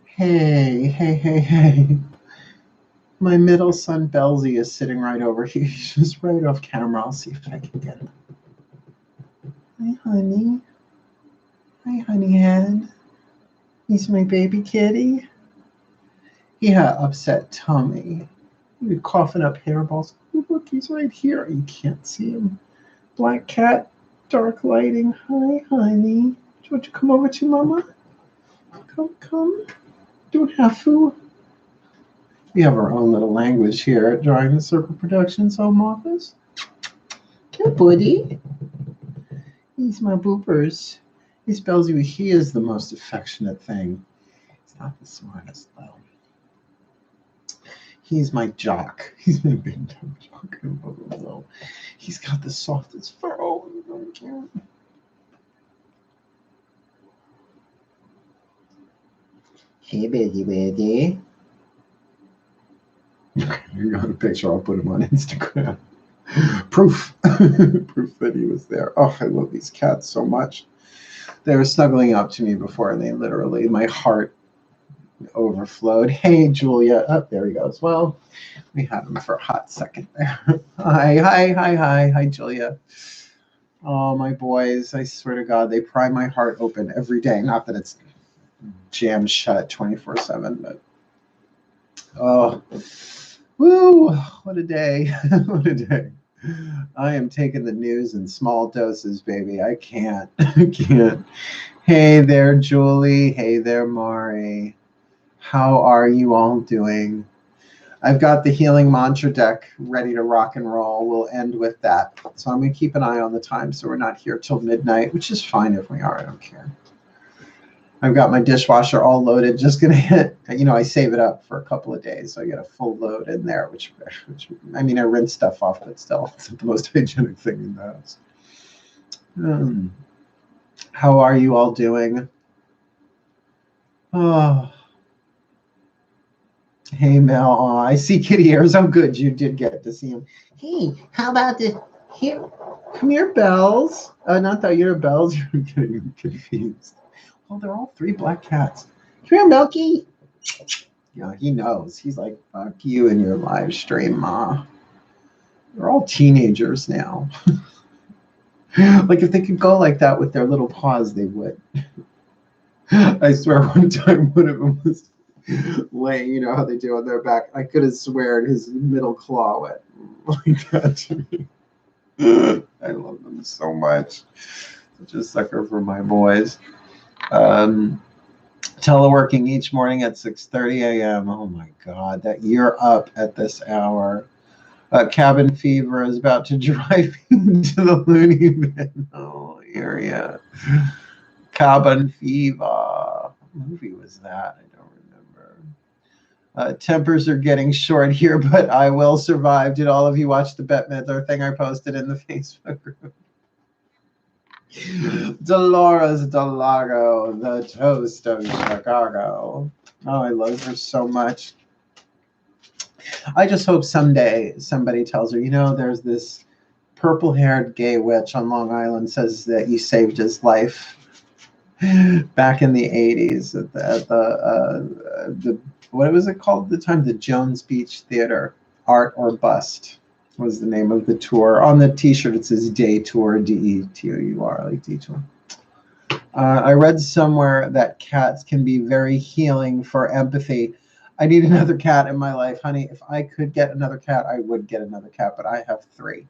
Hey, hey, hey, hey. My middle son, Belzy, is sitting right over here. He's just right off camera. I'll see if I can get him. Hi, honey. Hi, honey head. He's my baby kitty. He had upset tummy. He was coughing up hairballs. Oh, look, he's right here. You can't see him. Black cat, dark lighting. Hi, honey. Do you want to come over to Mama? Come. Don't have to. We have our own little language here at Drawing the Circle Productions home office. Good buddy. He's my boopers. He's Belzy. He is the most affectionate thing. He's not the smartest, though. He's my jock. He's my big dumb jock. He's got the softest fur. Oh, hey, baby. You got a picture. I'll put him on Instagram. Proof that he was there. Oh, I love these cats so much. They were snuggling up to me before, and they literally, my heart overflowed. Hey, Julia. Oh, there he goes. Well, we had him for a hot second there. Hi, Julia. Oh, my boys. I swear to God, they pry my heart open every day. Not that it's jammed shut 24/7, but oh, woo, what a day. What a day. I am taking the news in small doses, baby. I can't. Hey there, Julie. Hey there, Mari. How are you all doing? I've got the healing mantra deck ready to rock and roll. We'll end with that. So I'm going to keep an eye on the time so we're not here till midnight, which is fine if we are. I don't care. I've got my dishwasher all loaded. Just going to hit, I save it up for a couple of days. So I get a full load in there, which I rinse stuff off, but still, it's not the most hygienic thing in the house. How are you all doing? Oh. Hey, Mel. Oh, I see kitty ears. Oh, good. You did get to see him. Hey, how about this? Here. Come here, Bells. Not that you're Bells. You're getting confused. Well, they're all three black cats. Come here, Milky. Yeah, he knows. He's like, fuck you in your live stream, Ma. They're all teenagers now. Like, if they could go like that with their little paws, they would. I swear one time one of them was laying, you know how they do on their back. I could have sworn his middle claw went like that to me. I love them so much. Such a sucker for my boys. Teleworking each morning at 6:30 a.m. Oh my God, that you're up at this hour. Cabin fever is about to drive into the loony bin area. Cabin fever. What movie was that? I don't remember. Tempers are getting short here, but I will survive. Did all of you watch the Bette Midler thing I posted in the Facebook group? Dolores Delago, the toast of Chicago. Oh, I love her so much. I just hope someday somebody tells her, there's this purple-haired gay witch on Long Island says that you saved his life back in the 80s at the what was it called at the time? The Jones Beach Theater. Art or Bust was the name of the tour. On the t-shirt it says Day Tour, D-E-T-O-U-R, like detour. I read somewhere that cats can be very healing for empathy. I need another cat in my life, honey. If I could get another cat, I would get another cat, but I have 3.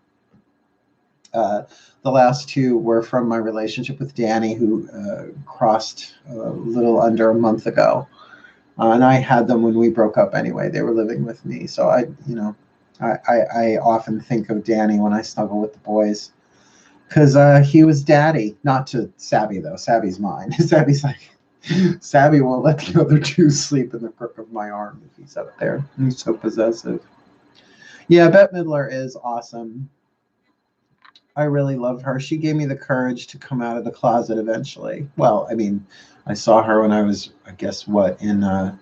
The last 2 were from my relationship with Danny, who crossed a little under a month ago. And I had them when we broke up anyway. They were living with me. So I often think of Danny when I snuggle with the boys. Because he was daddy. Not to Sabby, though. Sabby's mine. Sabby's like, Sabby won't let the other 2 sleep in the crook of my arm if he's up there. He's so possessive. Yeah, Bette Midler is awesome. I really love her. She gave me the courage to come out of the closet eventually. Well, I saw her when I was, I guess, in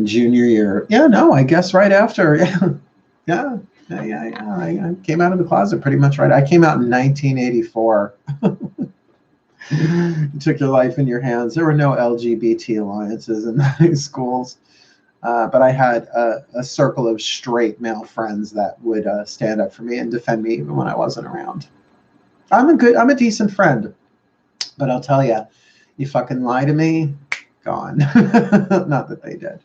junior year. Yeah, no, I guess right after. Yeah. I came out of the closet pretty much right. I came out in 1984. You took your life in your hands. There were no LGBT alliances in the schools. But I had a circle of straight male friends that would stand up for me and defend me even when I wasn't around. I'm a decent friend, but I'll tell you, you fucking lie to me, gone. Not that they did.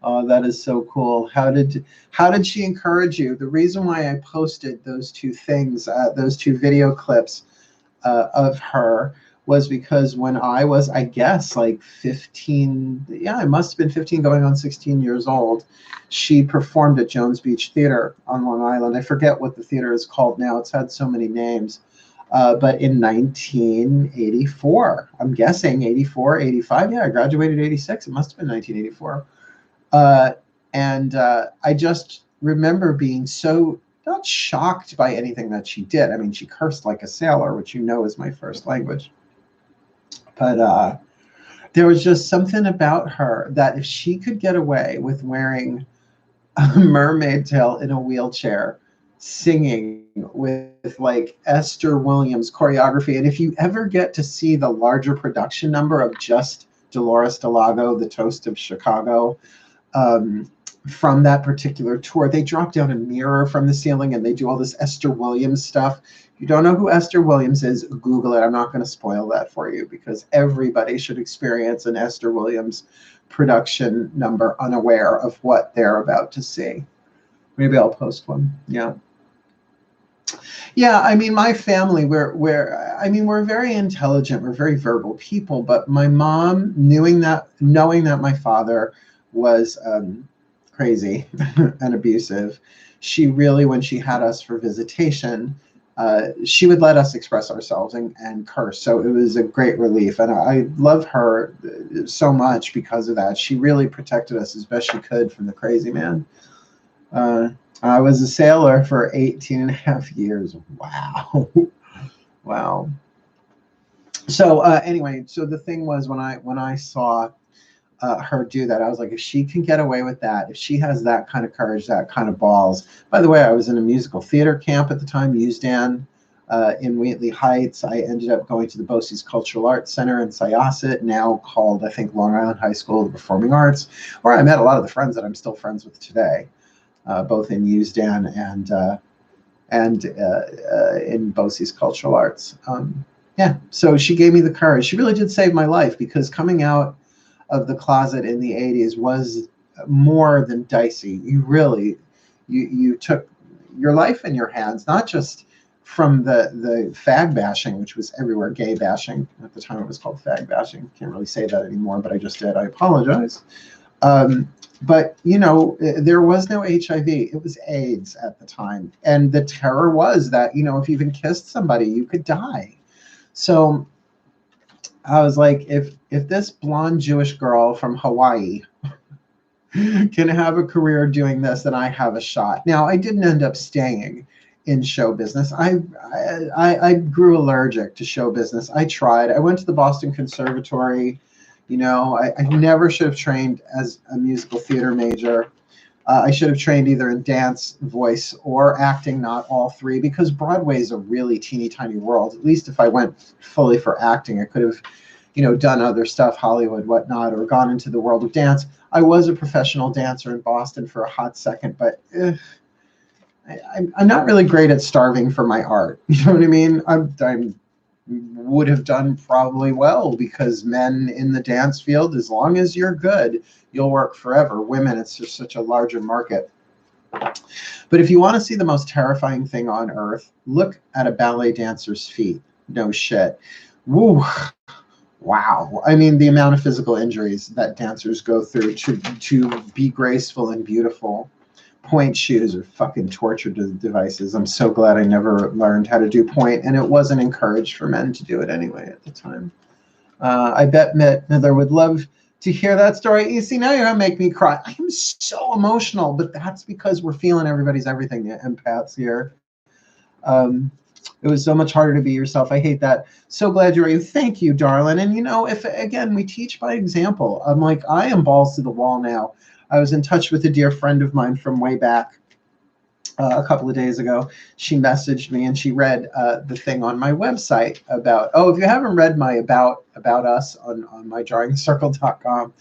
Oh, that is so cool. How did she encourage you? The reason why I posted those two things, those two video clips of her, was because when I was, I guess, like 15, yeah, I must have been 15 going on 16 years old, she performed at Jones Beach Theater on Long Island. I forget what the theater is called now. It's had so many names. But in 1984, I'm guessing 84, 85. Yeah, I graduated 86. It must have been 1984. And I just remember being so not shocked by anything that she did. I mean, she cursed like a sailor, which you know is my first language. But there was just something about her that if she could get away with wearing a mermaid tail in a wheelchair, singing with like Esther Williams choreography, and if you ever get to see the larger production number of just Dolores Delago, The Toast of Chicago, from that particular tour, they drop down a mirror from the ceiling and they do all this Esther Williams stuff. If you don't know who Esther Williams is, Google it. I'm not going to spoil that for you because everybody should experience an Esther Williams production number unaware of what they're about to see. Maybe I'll post one. Yeah. Yeah, I mean, my family, we're very intelligent, we're very verbal people, but my mom, knowing that my father was crazy and abusive, she really, when she had us for visitation, she would let us express ourselves and curse. So it was a great relief. And I love her so much because of that. She really protected us as best she could from the crazy man. I was a sailor for 18 and a half years. Wow. Wow. So anyway, so the thing was when I saw her do that, I was like, if she can get away with that, if she has that kind of courage, that kind of balls. By the way, I was in a musical theater camp at the time, USDAN, in Wheatley Heights. I ended up going to the BOCES Cultural Arts Center in Syosset, now called, I think, Long Island High School of the Performing Arts, where I met a lot of the friends that I'm still friends with today, both in USDAN and in BOCES Cultural Arts. Yeah, so she gave me the courage. She really did save my life, because coming out of the closet in the 80s was more than dicey. You took your life in your hands, not just from the fag bashing, which was everywhere, gay bashing. At the time it was called fag bashing. Can't really say that anymore, but I just did. I apologize. But, you know, there was no HIV. It was AIDS at the time. And the terror was that, you know, if you even kissed somebody, you could die. So I was like, if this blonde Jewish girl from Hawaii can have a career doing this, then I have a shot. Now, I didn't end up staying in show business. I grew allergic to show business. I tried. I went to the Boston Conservatory. You know, I never should have trained as a musical theater major. I should have trained either in dance, voice, or acting, not all three, because Broadway is a really teeny tiny world. At least if I went fully for acting, I could have, you know, done other stuff, Hollywood, whatnot, or gone into the world of dance. I was a professional dancer in Boston for a hot second, but I'm not really great at starving for my art. You know what I mean? I would have done probably well, because men in the dance field, as long as you're good, you'll work forever. Women, it's just such a larger market. But if you want to see the most terrifying thing on earth, look at a ballet dancer's feet. No shit. Woo. Wow. I mean, the amount of physical injuries that dancers go through to be graceful and beautiful. Point shoes are fucking torture devices. I'm so glad I never learned how to do point, and it wasn't encouraged for men to do it anyway at the time. I bet Miller would love to hear that story. You see, now you're gonna make me cry. I am so emotional, but that's because we're feeling everybody's everything, the empaths here. It was so much harder to be yourself. I hate that. So glad you're you. Thank you, darling. And you know, if again, we teach by example. I'm like, I am balls to the wall now. I was in touch with a dear friend of mine from way back. a couple of days ago, she messaged me and she read the thing on my website about, oh, if you haven't read my about us on my DrawingTheCircle.com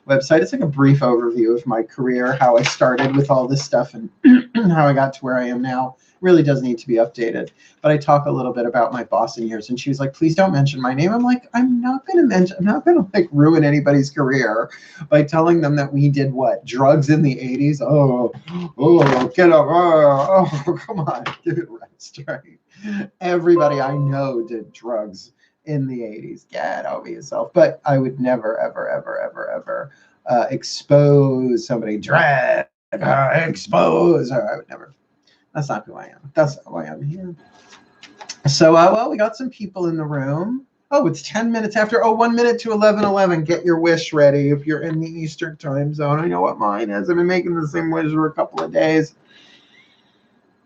website, it's like a brief overview of my career, how I started with all this stuff and how I got to where I am now. Really does need to be updated. But I talk a little bit about my Boston years, and she was like, please don't mention my name. I'm like, I'm not going to like ruin anybody's career by telling them that we did what? Drugs in the 80s? Oh, get up. Oh, come on. Give it a rest, right? Everybody I know did drugs in the 80s. Get over yourself. But I would never, ever, ever, ever, ever expose somebody. Drag, expose her. I would never. That's not who I am. That's not who I am here. So, well, we got some people in the room. Oh, it's 10 minutes after. Oh, 1 minute to 11:11. Get your wish ready if you're in the Eastern time zone. I know what mine is. I've been making the same wish for a couple of days.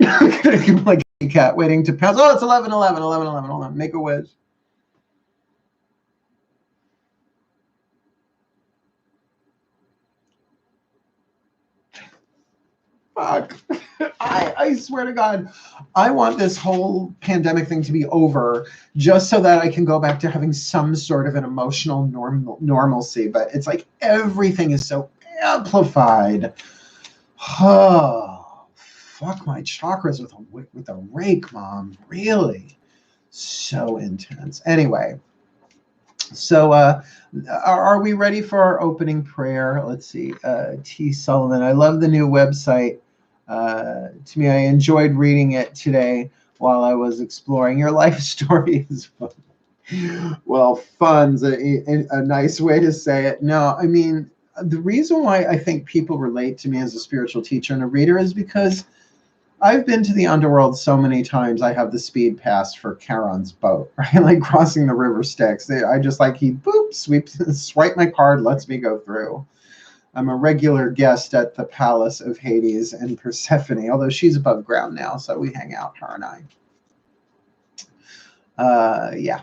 Like a cat waiting to pass. Oh, it's 11:11. Hold on. Make a wish. Fuck. I swear to God, I want this whole pandemic thing to be over just so that I can go back to having some sort of an emotional normalcy. But it's like everything is so amplified. Oh, fuck my chakras with a rake, Mom. Really? So intense. Anyway. So are we ready for our opening prayer? Let's see. T. Sullivan, I love the new website. To me, I enjoyed reading it today while I was exploring. Your life story is fun. Well, fun's a nice way to say it. No, I mean, the reason why I think people relate to me as a spiritual teacher and a reader is because I've been to the underworld so many times. I have the speed pass for Charon's boat, right? Like crossing the river Styx. I just like he swipe my card, lets me go through. I'm a regular guest at the Palace of Hades and Persephone, although she's above ground now, so we hang out, her and I. Yeah.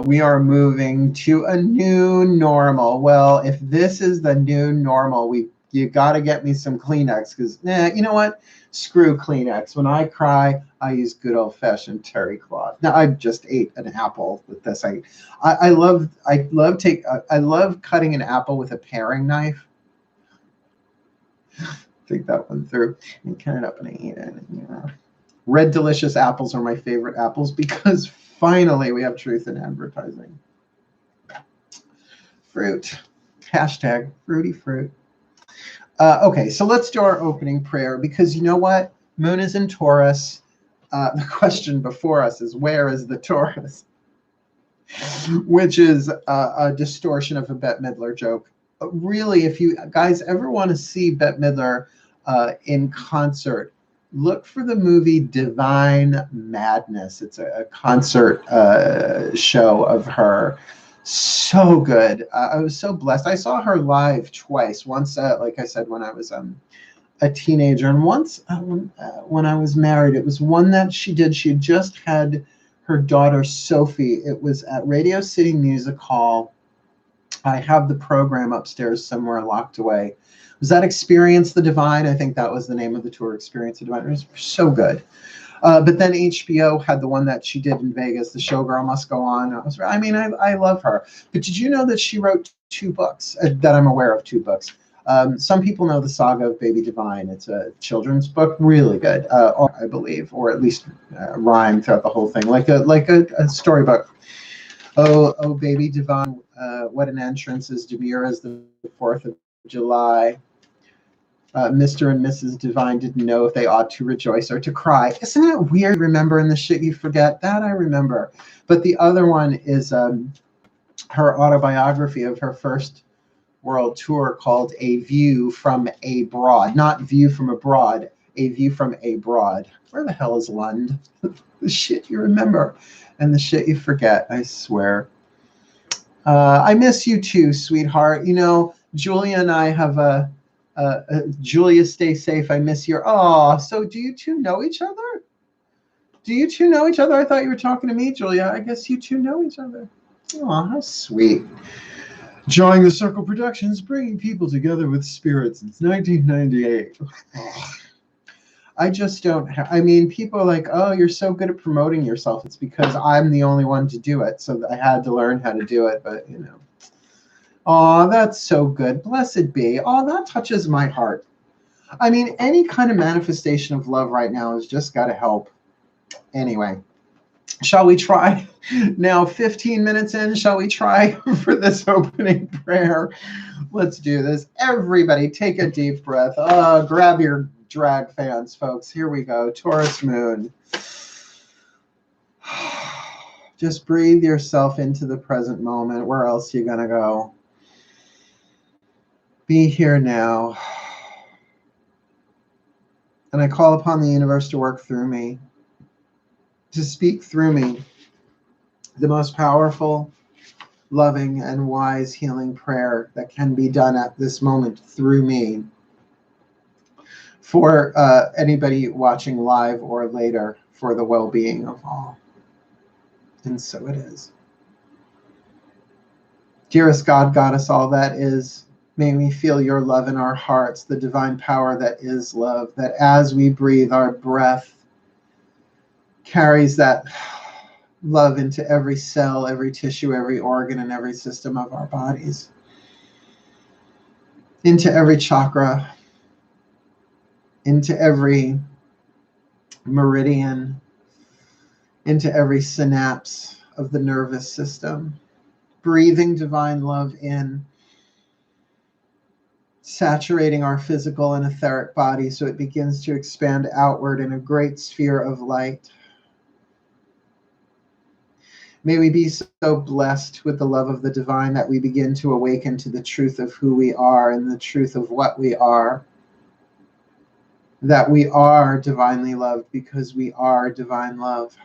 We are moving to a new normal. Well, if this is the new normal, you got to get me some Kleenex because, you know what? Screw Kleenex. When I cry, I use good old-fashioned terry cloth. Now, I just ate an apple with this. I love cutting an apple with a paring knife. Take that one through and cut it up and eat it. You know. Red Delicious apples are my favorite apples because finally we have truth in advertising. Fruit. Hashtag fruity fruit. Okay, so let's do our opening prayer because you know what? Moon is in Taurus. The question before us is, where is the Taurus? Which is a distortion of a Bette Midler joke. Really, if you guys ever want to see Bette Midler in concert, look for the movie Divine Madness. It's a concert show of her. So good. I was so blessed. I saw her live twice. Once, like I said, when I was a teenager, and once when I was married. It was one that she did. She had just had her daughter Sophie. It was at Radio City Music Hall. I have the program upstairs somewhere locked away. Was that Experience the Divine? I think that was the name of the tour, Experience the Divine. It was so good. But then HBO had the one that she did in Vegas, The Showgirl Must Go On. I love her. But did you know that she wrote 2 books, that I'm aware of 2 books? Some people know the Saga of Baby Divine. It's a children's book, really good, I believe, or at least rhyme throughout the whole thing, like a storybook. Oh, Baby Divine, what an entrance is demure as the 4th of July. Mr. and Mrs. Divine didn't know if they ought to rejoice or to cry. Isn't it weird, remembering the shit you forget? That I remember. But the other one is her autobiography of her first world tour called A View from Abroad. Not View from Abroad, A View from Abroad. Where the hell is Lund? The shit you remember and the shit you forget, I swear. I miss you too, sweetheart. You know, Julia and I have Julia, stay safe. I miss you. Oh, so do you two know each other? Do you two know each other? I thought you were talking to me, Julia. I guess you two know each other. Oh, how sweet. Drawing the Circle Productions, bringing people together with spirit since 1998. I just don't I mean, people are like, oh, you're so good at promoting yourself. It's because I'm the only one to do it. So I had to learn how to do it. But, you know, oh, that's so good. Blessed be. Oh, that touches my heart. I mean, any kind of manifestation of love right now has just got to help. Anyway, shall we try? Now, 15 minutes in, shall we try for this opening prayer? Let's do this. Everybody, take a deep breath. Grab your drag fans, folks. Here we go. Taurus moon. Just breathe yourself into the present moment. Where else are you going to go? Be here now. And I call upon the universe to work through me, to speak through me, the most powerful, loving, and wise healing prayer that can be done at this moment through me for anybody watching live or later, for the well-being of all. And so it is. Dearest God, Goddess, all that is, may we feel your love in our hearts, the divine power that is love, that as we breathe, our breath carries that love into every cell, every tissue, every organ, and every system of our bodies, into every chakra, into every meridian, into every synapse of the nervous system, breathing divine love in, saturating our physical and etheric body so it begins to expand outward in a great sphere of light. May we be so blessed with the love of the divine that we begin to awaken to the truth of who we are and the truth of what we are. That we are divinely loved because we are divine love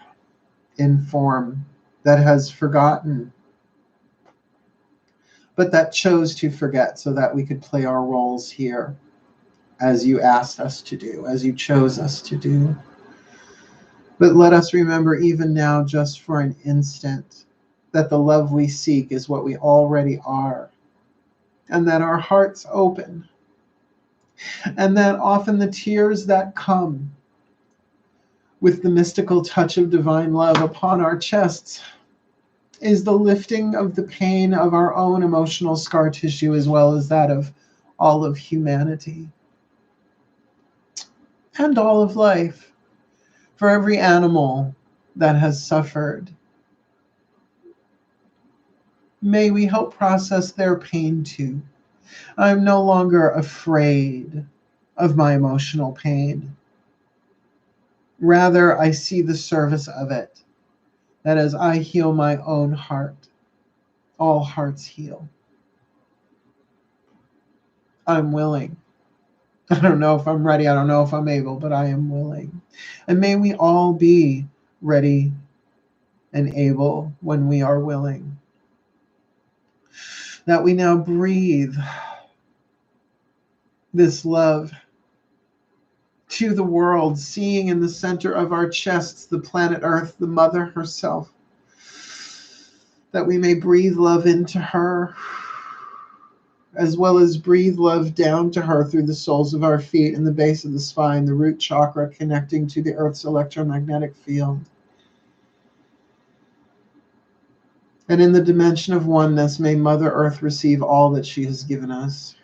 in form that has forgotten, but that chose to forget so that we could play our roles here as you asked us to do, as you chose us to do. But let us remember even now, just for an instant, that the love we seek is what we already are, and that our hearts open, and that often the tears that come with the mystical touch of divine love upon our chests is the lifting of the pain of our own emotional scar tissue as well as that of all of humanity and all of life. For every animal that has suffered, may we help process their pain too. I'm no longer afraid of my emotional pain. Rather, I see the service of it, that as I heal my own heart, all hearts heal. I'm willing. I don't know if I'm ready. I don't know if I'm able, but I am willing. And may we all be ready and able when we are willing. That we now breathe this love to the world, seeing in the center of our chests the planet Earth, the Mother herself. That we may breathe love into her, as well as breathe love down to her through the soles of our feet and the base of the spine, the root chakra connecting to the Earth's electromagnetic field. And in the dimension of oneness, may Mother Earth receive all that she has given us.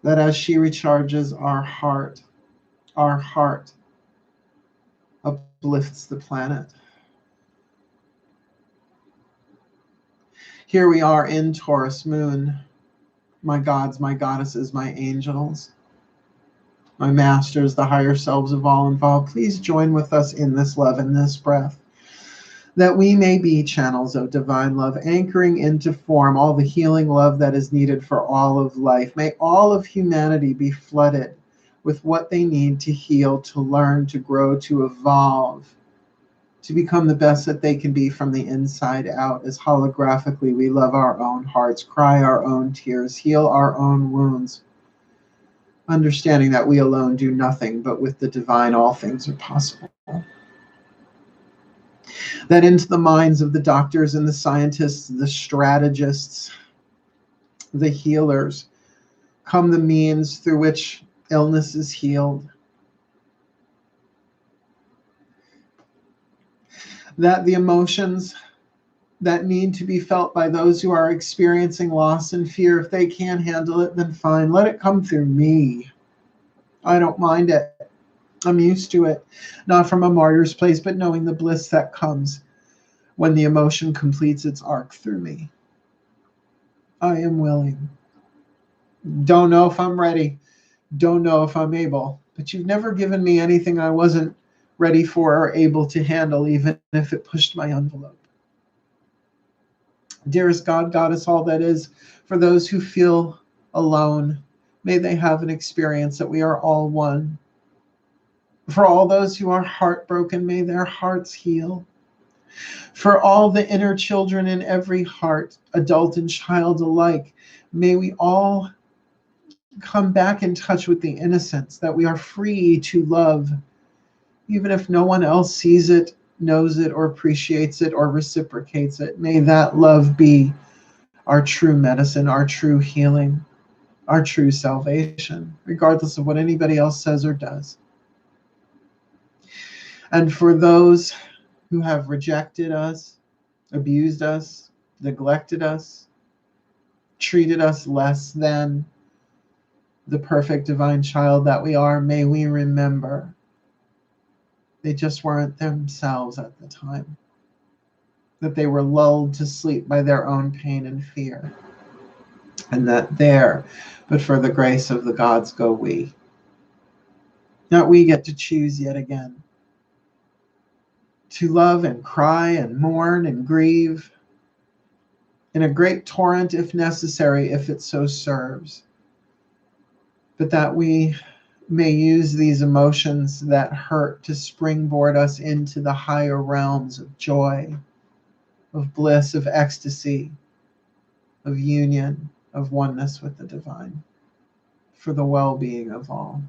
That as she recharges our heart uplifts the planet. Here we are in Taurus moon, my gods, my goddesses, my angels, my masters, the higher selves of all involved. Please join with us in this love and this breath, that we may be channels of divine love, anchoring into form all the healing love that is needed for all of life. May all of humanity be flooded with what they need to heal, to learn, to grow, to evolve, to become the best that they can be from the inside out, as holographically we love our own hearts, cry our own tears, heal our own wounds, understanding that we alone do nothing, but with the divine all things are possible. that into the minds of the doctors and the scientists, the strategists, the healers, come the means through which illness is healed. That the emotions that need to be felt by those who are experiencing loss and fear, if they can't handle it, then fine, let it come through me. I don't mind it. I'm used to it, not from a martyr's place, but knowing the bliss that comes when the emotion completes its arc through me. I am willing. Don't know if I'm ready. Don't know if I'm able. But you've never given me anything I wasn't ready for or able to handle, even if it pushed my envelope. Dearest God, Goddess, all that is, for those who feel alone, may they have an experience that we are all one. For all those who are heartbroken, may their hearts heal. For all the inner children in every heart, adult and child alike, may we all come back in touch with the innocence that we are free to love, even if no one else sees it, knows it, or appreciates it, or reciprocates it. May that love be our true medicine, our true healing, our true salvation, regardless of what anybody else says or does. And for those who have rejected us, abused us, neglected us, treated us less than the perfect divine child that we are, may we remember they just weren't themselves at the time, that they were lulled to sleep by their own pain and fear, and that there, but for the grace of the gods, go we. That we get to choose yet again to love and cry and mourn and grieve in a great torrent, if necessary, if it so serves. But that we may use these emotions that hurt to springboard us into the higher realms of joy, of bliss, of ecstasy, of union, of oneness with the divine, for the well-being of all.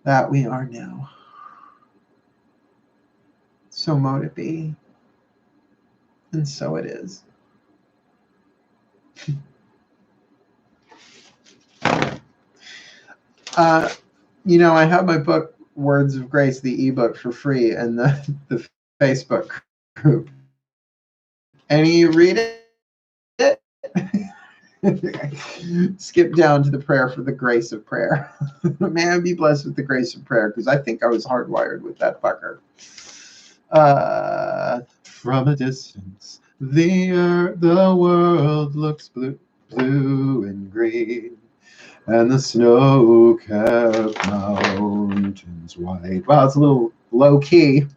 That we are now. So mote it be, and so it is. I have my book, Words of Grace, the ebook, for free, and the Facebook group. Any read it? Skip down to the prayer for the grace of prayer. May I be blessed with the grace of prayer, because I think I was hardwired with that fucker. From a distance, the world looks blue and green, and the snow-capped mountains white. Wow, it's a little low-key.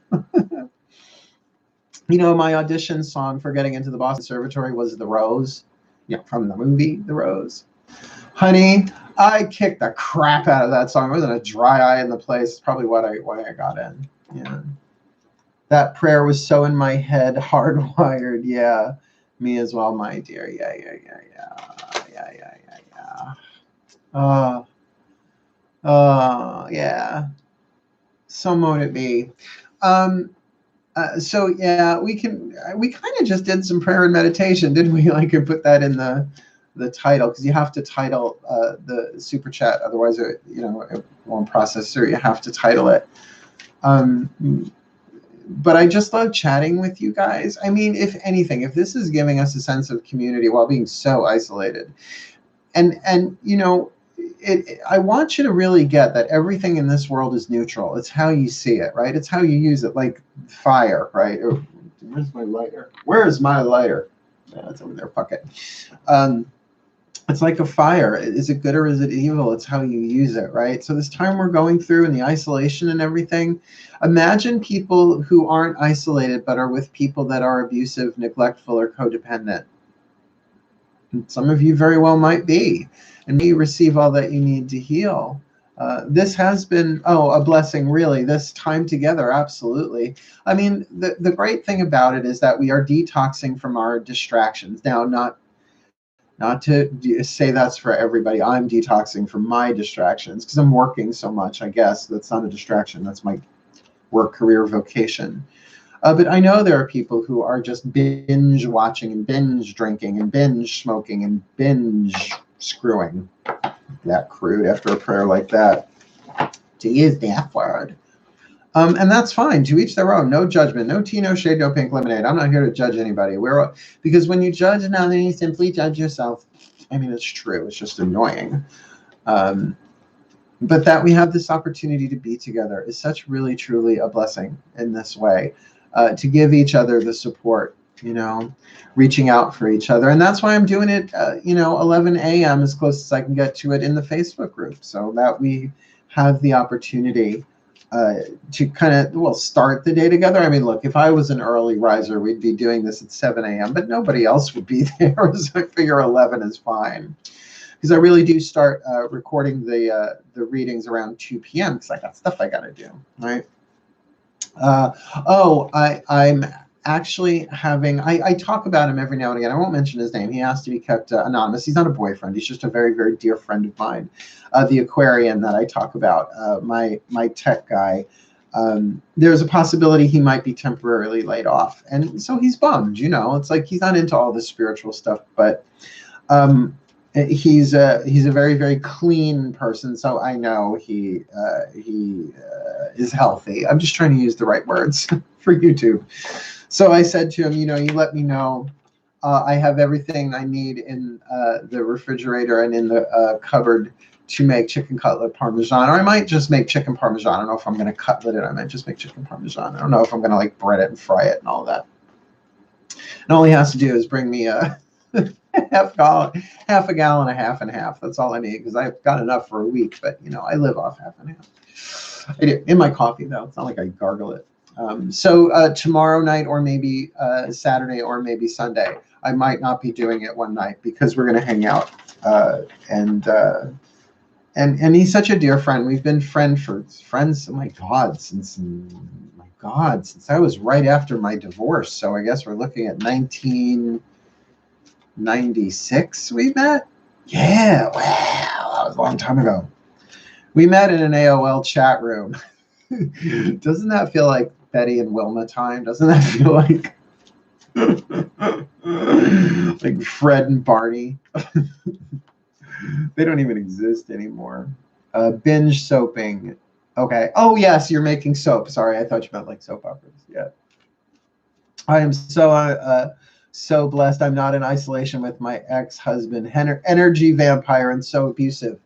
My audition song for getting into the Boston Conservatory was The Rose, from the movie The Rose. Honey, I kicked the crap out of that song. It wasn't a dry eye in the place. It's probably why I got in. Yeah. That prayer was so in my head, hardwired. Yeah, me as well, my dear. Yeah. Yeah. So mote it be. So yeah, we kind of just did some prayer and meditation, didn't we? I could put that in the title, because you have to title the super chat, otherwise it won't process through. You have to title it. But I just love chatting with you guys. I mean, if anything, if this is giving us a sense of community while being so isolated, and I want you to really get that everything in this world is neutral. It's how you see it, right? It's how you use it, like fire, right? Where's my lighter? Where is my lighter? Yeah, it's over there. Fuck it. It's like a fire. Is it good or is it evil? It's how you use it, right? So this time we're going through and the isolation and everything, imagine people who aren't isolated but are with people that are abusive, neglectful, or codependent. And some of you very well might be. And you receive all that you need to heal. This has been, a blessing, really. This time together, absolutely. I mean, the great thing about it is that we are detoxing from our distractions. Now, not to say that's for everybody. I'm detoxing from my distractions because I'm working so much, I guess. That's not a distraction. That's my work, career, vocation. But I know there are people who are just binge watching and binge drinking and binge smoking and binge screwing. That crude after a prayer like that, to use the F word. And that's fine. To each their own. No judgment. No tea, no shade, no pink lemonade. I'm not here to judge anybody. Because when you judge another, you simply judge yourself. I mean, it's true. It's just annoying. But that we have this opportunity to be together is such really, truly a blessing in this way. To give each other the support, reaching out for each other. And that's why I'm doing it, 11 a.m. as close as I can get to it in the Facebook group, so that we have the opportunity to kind of, start the day together. I mean, look, if I was an early riser, we'd be doing this at 7 a.m., but nobody else would be there, so I figure 11 is fine. Because I really do start recording the readings around 2 p.m. because I got stuff I got to do, right? I'm actually having, I talk about him every now and again. I won't mention his name. He has to be kept anonymous. He's not a boyfriend. He's just a very, very dear friend of mine. The Aquarian that I talk about, my tech guy. There's a possibility he might be temporarily laid off. And so he's bummed, It's like he's not into all this spiritual stuff, but he's a very, very clean person, so I know he is healthy. I'm just trying to use the right words for YouTube. So I said to him, you let me know. I have everything I need in the refrigerator and in the cupboard to make chicken cutlet parmesan, or I might just make chicken parmesan. I don't know if I'm going to cutlet it. I might just make chicken parmesan. I don't know if I'm going to like bread it and fry it and all that. And all he has to do is bring me a half a gallon, a half and half. That's all I need, because I've got enough for a week. But I live off half and half. I do in my coffee though. It's not like I gargle it. So tomorrow night, or maybe Saturday, or maybe Sunday, I might not be doing it one night because we're going to hang out. And he's such a dear friend. We've been friends. Oh my God, since I was right after my divorce. So I guess we're looking at 1996 we met? Yeah, wow, that was a long time ago. We met in an AOL chat room. Doesn't that feel like Betty and Wilma time? Doesn't that feel like like Fred and Barney? They don't even exist anymore. Binge soaping. Okay. Oh, yes, you're making soap. Sorry, I thought you meant like soap operas. Yeah. I am so blessed. I'm not in isolation with my ex-husband, energy vampire, and so abusive.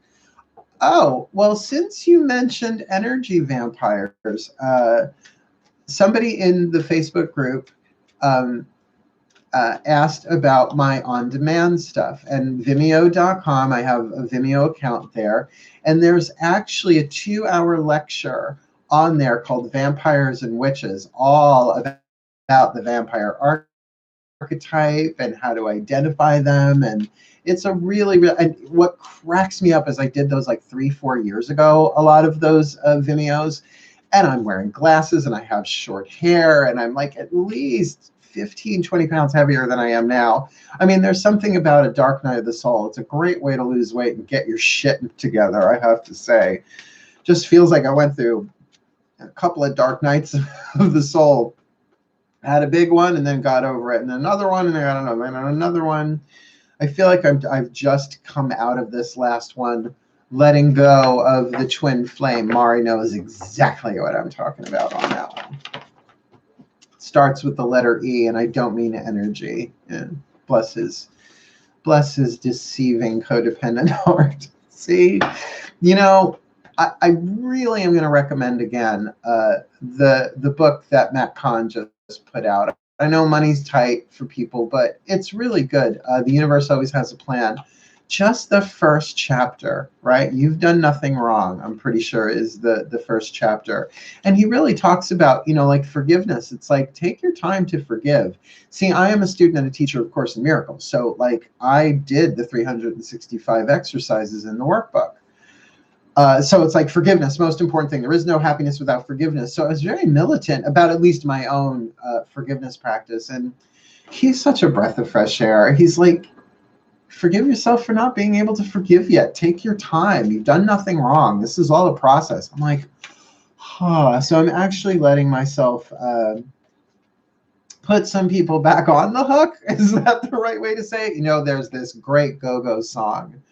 Oh, well, since you mentioned energy vampires, somebody in the Facebook group asked about my on-demand stuff. And Vimeo.com, I have a Vimeo account there. And there's actually a 2-hour lecture on there called Vampires and Witches, all about the vampire archetype and how to identify them. And it's a really, and what cracks me up is I did those like 3-4 years ago, a lot of those Vimeos, and I'm wearing glasses and I have short hair and I'm like at least 15, 20 pounds heavier than I am now. I mean, there's something about a dark night of the soul. It's a great way to lose weight and get your shit together, I have to say. Just feels like I went through a couple of dark nights of the soul. Had a big one and then got over it, and another one, and I don't know, and another one. I feel like I've just come out of this last one, letting go of the twin flame. Mari knows exactly what I'm talking about on that one. Starts with the letter E, and I don't mean energy. And bless his deceiving codependent heart. See, I really am going to recommend again the book that Matt Kahn just put out. I know money's tight for people, but it's really good. The universe always has a plan. Just the first chapter, right? You've done nothing wrong, I'm pretty sure, is the first chapter. And he really talks about, like forgiveness. It's like, take your time to forgive. See, I am a student and a teacher of Course in Miracles. So like I did the 365 exercises in the workbook. So it's like forgiveness, most important thing. There is no happiness without forgiveness. So I was very militant about at least my own forgiveness practice. And he's such a breath of fresh air. He's like, forgive yourself for not being able to forgive yet. Take your time. You've done nothing wrong. This is all a process. I'm like, So I'm actually letting myself put some people back on the hook. Is that the right way to say it? You know, there's this great Go-Go song,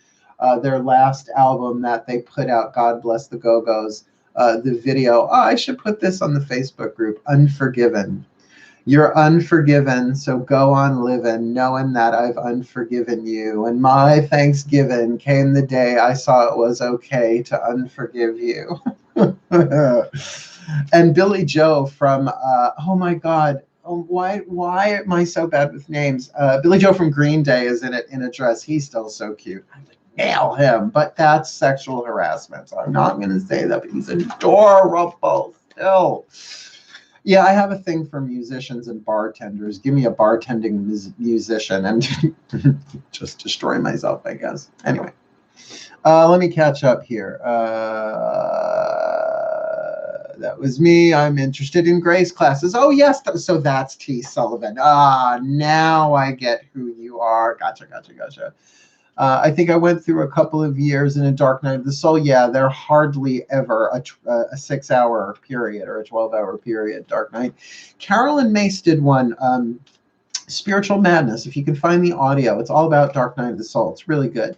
their last album that they put out, God Bless the Go-Go's, the video. Oh, I should put this on the Facebook group, Unforgiven. You're unforgiven, so go on living, knowing that I've unforgiven you. And my Thanksgiving came the day I saw it was okay to unforgive you. And Billy Joe from, oh my God, why am I so bad with names? Billy Joe from Green Day is in it in a dress. He's still so cute. I would nail him, but that's sexual harassment. So I'm not going to say that, but he's adorable still. Yeah, I have a thing for musicians and bartenders. Give me a bartending musician and just destroy myself, I guess. Anyway, let me catch up here. That was me. I'm interested in Grace classes. Oh, yes. So that's T. Sullivan. Now I get who you are. Gotcha. I think I went through a couple of years in a Dark Night of the Soul. Yeah, they're hardly ever a 6-hour period or a 12-hour period, Dark Night. Carolyn Mace did one, Spiritual Madness. If you can find the audio, it's all about Dark Night of the Soul. It's really good.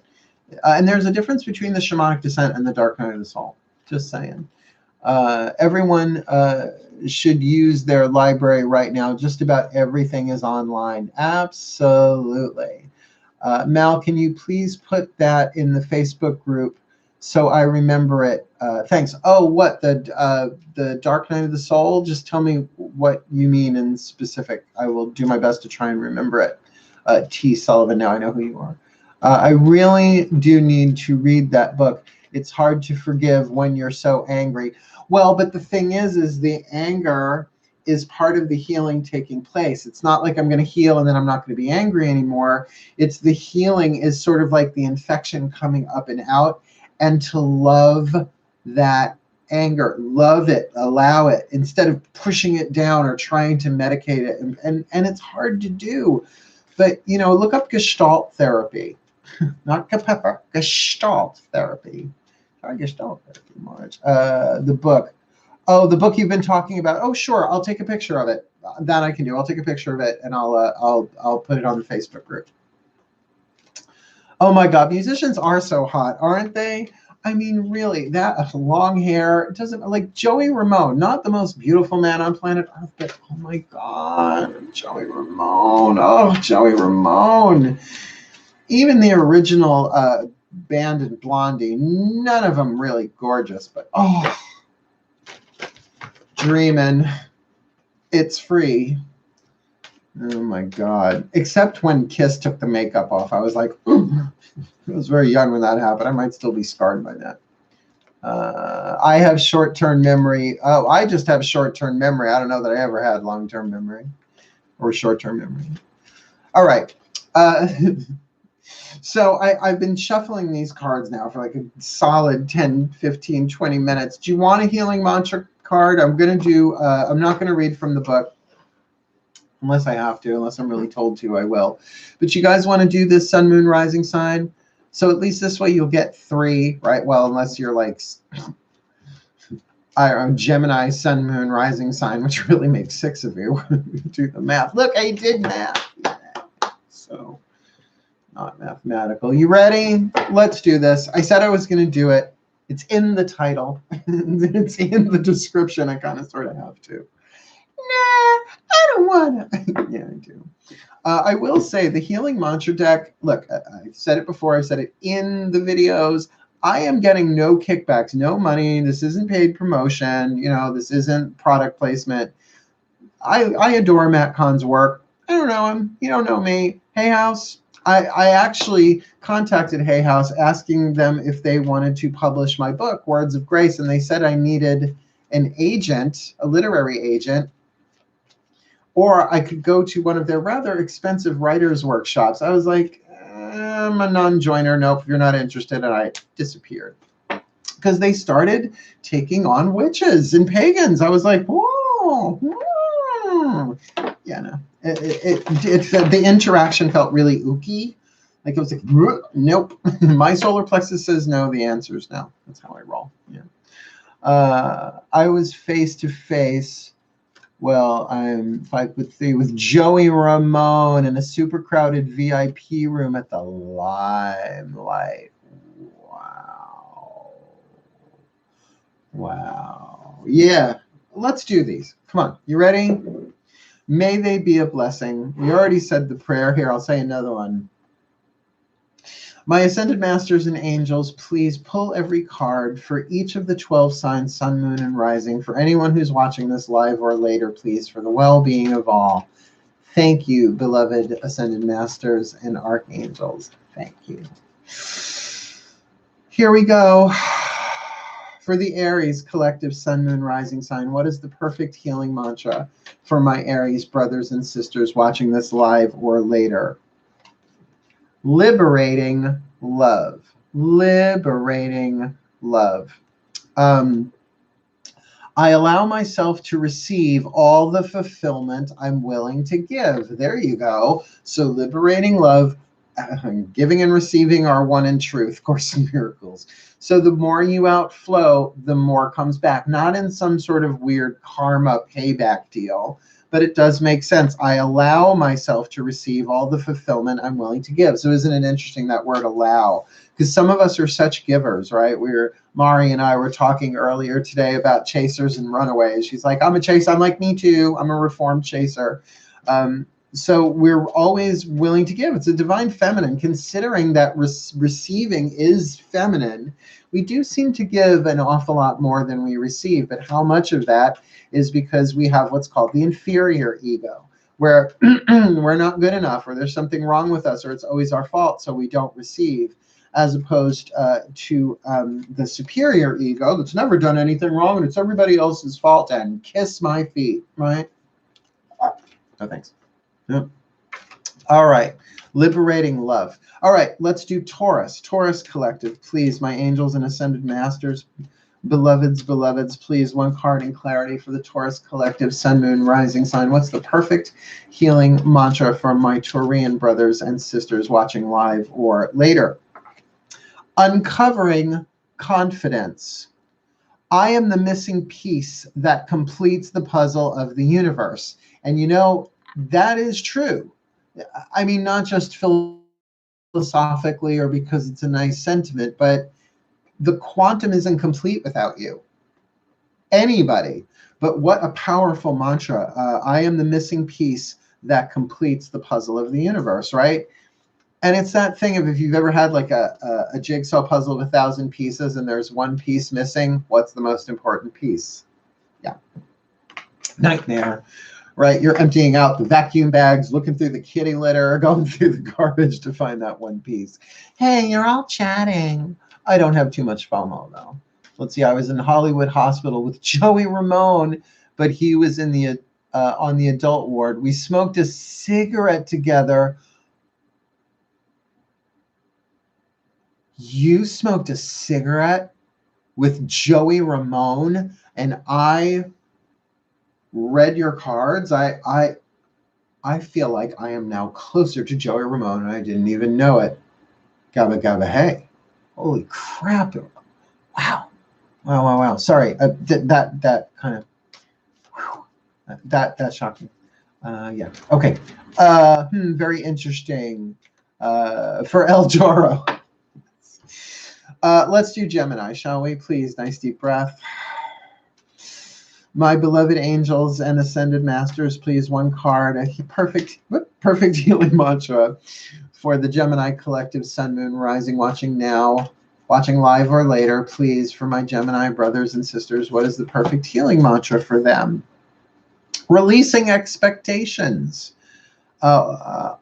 And there's a difference between the Shamanic Descent and the Dark Night of the Soul. Just saying. Everyone should use their library right now. Just about everything is online. Absolutely. Mal, can you please put that in the Facebook group so I remember it? Thanks. Oh, what, the Dark Night of the Soul? Just tell me what you mean in specific. I will do my best to try and remember it. T. Sullivan, now I know who you are. I really do need to read that book. It's hard to forgive when you're so angry. Well, but the thing is the anger is part of the healing taking place. It's not like I'm going to heal and then I'm not going to be angry anymore. It's the healing is sort of like the infection coming up and out, and to love that anger, love it, allow it, instead of pushing it down or trying to medicate it. And it's hard to do. But, you know, look up Gestalt therapy, not Kapepper, Gestalt therapy. Try Gestalt therapy, Marge. The book. Oh, the book you've been talking about. Oh, sure. I'll take a picture of it. That I can do. I'll take a picture of it and I'll put it on the Facebook group. Oh my God, musicians are so hot, aren't they? I mean, really, that long hair doesn't, like Joey Ramone, not the most beautiful man on planet Earth, but oh my God, Joey Ramone. Oh, Joey Ramone. Even the original band and Blondie, none of them really gorgeous, but oh. Dreamin', it's free. Oh my God. Except when Kiss took the makeup off. I was like, ooh. I was very young when that happened. I might still be scarred by that. I have short-term memory. Oh, I just have short-term memory. I don't know that I ever had long-term memory or short-term memory. All right. So I've been shuffling these cards now for like a solid 10, 15, 20 minutes. Do you want a healing mantra card? I'm going to do, I'm not going to read from the book unless I have to, unless I'm really told to, I will. But you guys want to do this sun, moon, rising sign? So at least this way you'll get 3, right? Well, unless you're like, I don't know, Gemini, sun, moon, rising sign, which really makes 6 of you. Do the math. Look, I did math. Yeah. So not mathematical. You ready? Let's do this. I said I was going to do it. It's in the title. It's in the description. I kind of sort of have to. Nah, I don't want to. Yeah, I do. I will say the healing mantra deck, look, I've said it before. I've said it in the videos. I am getting no kickbacks, no money. This isn't paid promotion. You know, this isn't product placement. I adore Matt Kahn's work. I don't know him. You don't know me. Hay House. I actually contacted Hay House asking them if they wanted to publish my book, Words of Grace, and they said I needed an agent, a literary agent, or I could go to one of their rather expensive writers' workshops. I was like, I'm a non-joiner. Nope, if you're not interested, and I disappeared. Because they started taking on witches and pagans. I was like, whoa. Yeah, no. The interaction felt really ooky. Like it was like, nope. My solar plexus says no. The answer is no. That's how I roll. Yeah. I was face to face. Well, I'm 5'3" with Joey Ramone in a super crowded VIP room at the Limelight. Wow. Wow. Yeah. Let's do these. Come on. You ready? May they be a blessing. We already said the prayer here. I'll say another one. My ascended masters and angels, please pull every card for each of the 12 signs, sun, moon, and rising, for anyone who's watching this live or later, please, for the well-being of all. Thank you, beloved ascended masters and archangels. Thank you. Here we go. For the Aries collective sun, moon, rising sign, what is the perfect healing mantra for my Aries brothers and sisters watching this live or later? Liberating love. Liberating love. I allow myself to receive all the fulfillment I'm willing to give. There you go. So liberating love, giving and receiving are one in truth, Course in Miracles. So the more you outflow, the more comes back. Not in some sort of weird karma payback deal, but it does make sense. I allow myself to receive all the fulfillment I'm willing to give. So isn't it interesting, that word allow? Because some of us are such givers, right? Mari and I were talking earlier today about chasers and runaways. She's like, I'm a chaser. I'm like, me too. I'm a reformed chaser. So we're always willing to give. It's a divine feminine. Considering that receiving is feminine, we do seem to give an awful lot more than we receive. But how much of that is because we have what's called the inferior ego, where we're not good enough, or there's something wrong with us, or it's always our fault, so we don't receive, as opposed to the superior ego that's never done anything wrong and it's everybody else's fault, and kiss my feet, right? No thanks. Yep. All right. Liberating love. All right. Let's do Taurus. Taurus collective, please. My angels and ascended masters, beloveds, please. One card in clarity for the Taurus collective, sun, moon, rising sign. What's the perfect healing mantra for my Taurian brothers and sisters watching live or later? Uncovering confidence. I am the missing piece that completes the puzzle of the universe. And you know, that is true. I mean, not just philosophically or because it's a nice sentiment, but the quantum isn't complete without you. Anybody. But what a powerful mantra. I am the missing piece that completes the puzzle of the universe, right? And it's that thing of, if you've ever had like a jigsaw puzzle of 1,000 pieces and there's one piece missing, what's the most important piece? Yeah. Nightmare. Right, you're emptying out the vacuum bags, looking through the kitty litter, going through the garbage to find that one piece. Hey, you're all chatting. I don't have too much FOMO, though. Let's see, I was in Hollywood Hospital with Joey Ramone, but he was in the on the adult ward. We smoked a cigarette together. You smoked a cigarette with Joey Ramone, and I read your cards. I feel like I am now closer to Joey Ramone, and I didn't even know it. Gabba gabba hey. Holy crap. Wow. Sorry, that kind of, that shocked me. Yeah, okay. Very interesting for El Joro. Let's do Gemini, shall we? Please, nice deep breath. My beloved angels and ascended masters, please, one card, a perfect healing mantra for the Gemini collective, sun, moon, rising, watching now, watching live or later, please, for my Gemini brothers and sisters. What is the perfect healing mantra for them? Releasing expectations.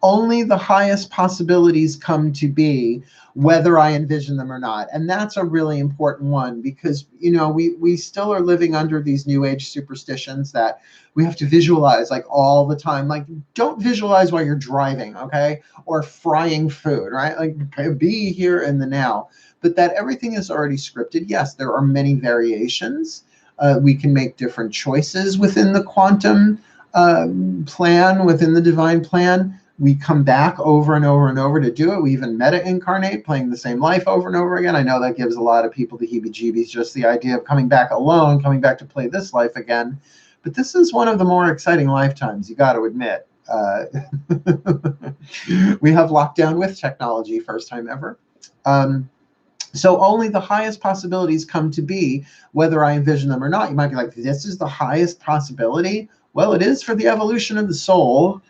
Only the highest possibilities come to be, whether I envision them or not. And that's a really important one, because, you know, we still are living under these new age superstitions that we have to visualize like all the time. Like, don't visualize while you're driving, okay? Or frying food, right? Like, be here in the now. But that everything is already scripted. Yes, there are many variations. We can make different choices within the quantum plan, within the divine plan, we come back over and over and over to do it. We even meta-incarnate, playing the same life over and over again. I know that gives a lot of people the heebie-jeebies, just the idea of coming back alone, coming back to play this life again. But this is one of the more exciting lifetimes, you got to admit. We have lockdown with technology, first time ever. So only the highest possibilities come to be, whether I envision them or not. You might be like, this is the highest possibility? Well, it is for the evolution of the soul.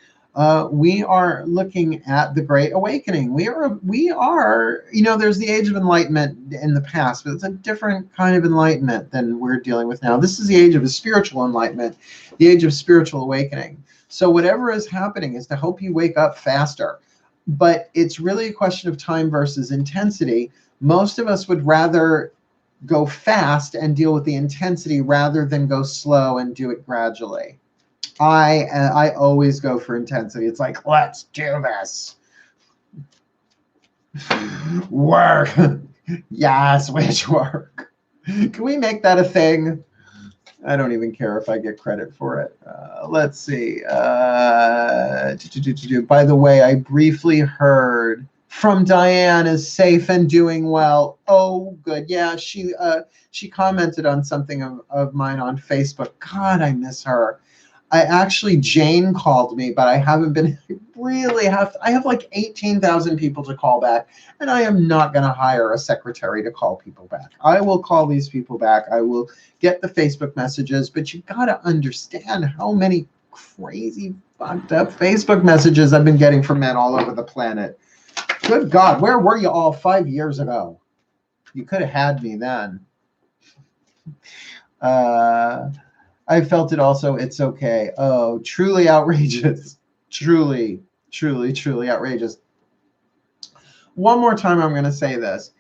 We are looking at the Great Awakening. We are, you know, there's the Age of Enlightenment in the past, but it's a different kind of enlightenment than we're dealing with now. This is the age of a spiritual enlightenment, the age of spiritual awakening. So whatever is happening is to help you wake up faster. But it's really a question of time versus intensity. Most of us would rather go fast and deal with the intensity rather than go slow and do it gradually. I always go for intensity. It's like, let's do this. Work. Yes, witch work. Can we make that a thing? I don't even care if I get credit for it. Let's see. By the way, I briefly heard from Diane is safe and doing well. Oh, good. Yeah, she commented on something of mine on Facebook. God, I miss her. Jane called me, but I haven't been I have like 18,000 people to call back, and I am not going to hire a secretary to call people back. I will call these people back. I will get the Facebook messages, but you got to understand how many crazy, fucked up Facebook messages I've been getting from men all over the planet. Good God, where were you all 5 years ago? You could have had me then. I felt it also. It's okay. Oh, truly outrageous. Truly, truly, truly outrageous. One more time, I'm going to say this.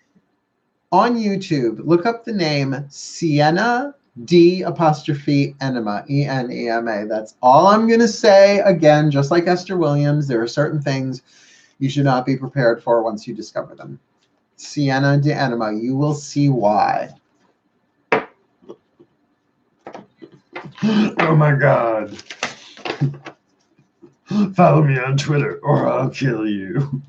On YouTube, look up the name Sienna D''Enema, E-N-E-M-A. That's all I'm going to say. Again, just like Esther Williams, there are certain things you should not be prepared for once you discover them. Sienna D'Enema. You will see why. Oh my God. Follow me on Twitter or I'll kill you.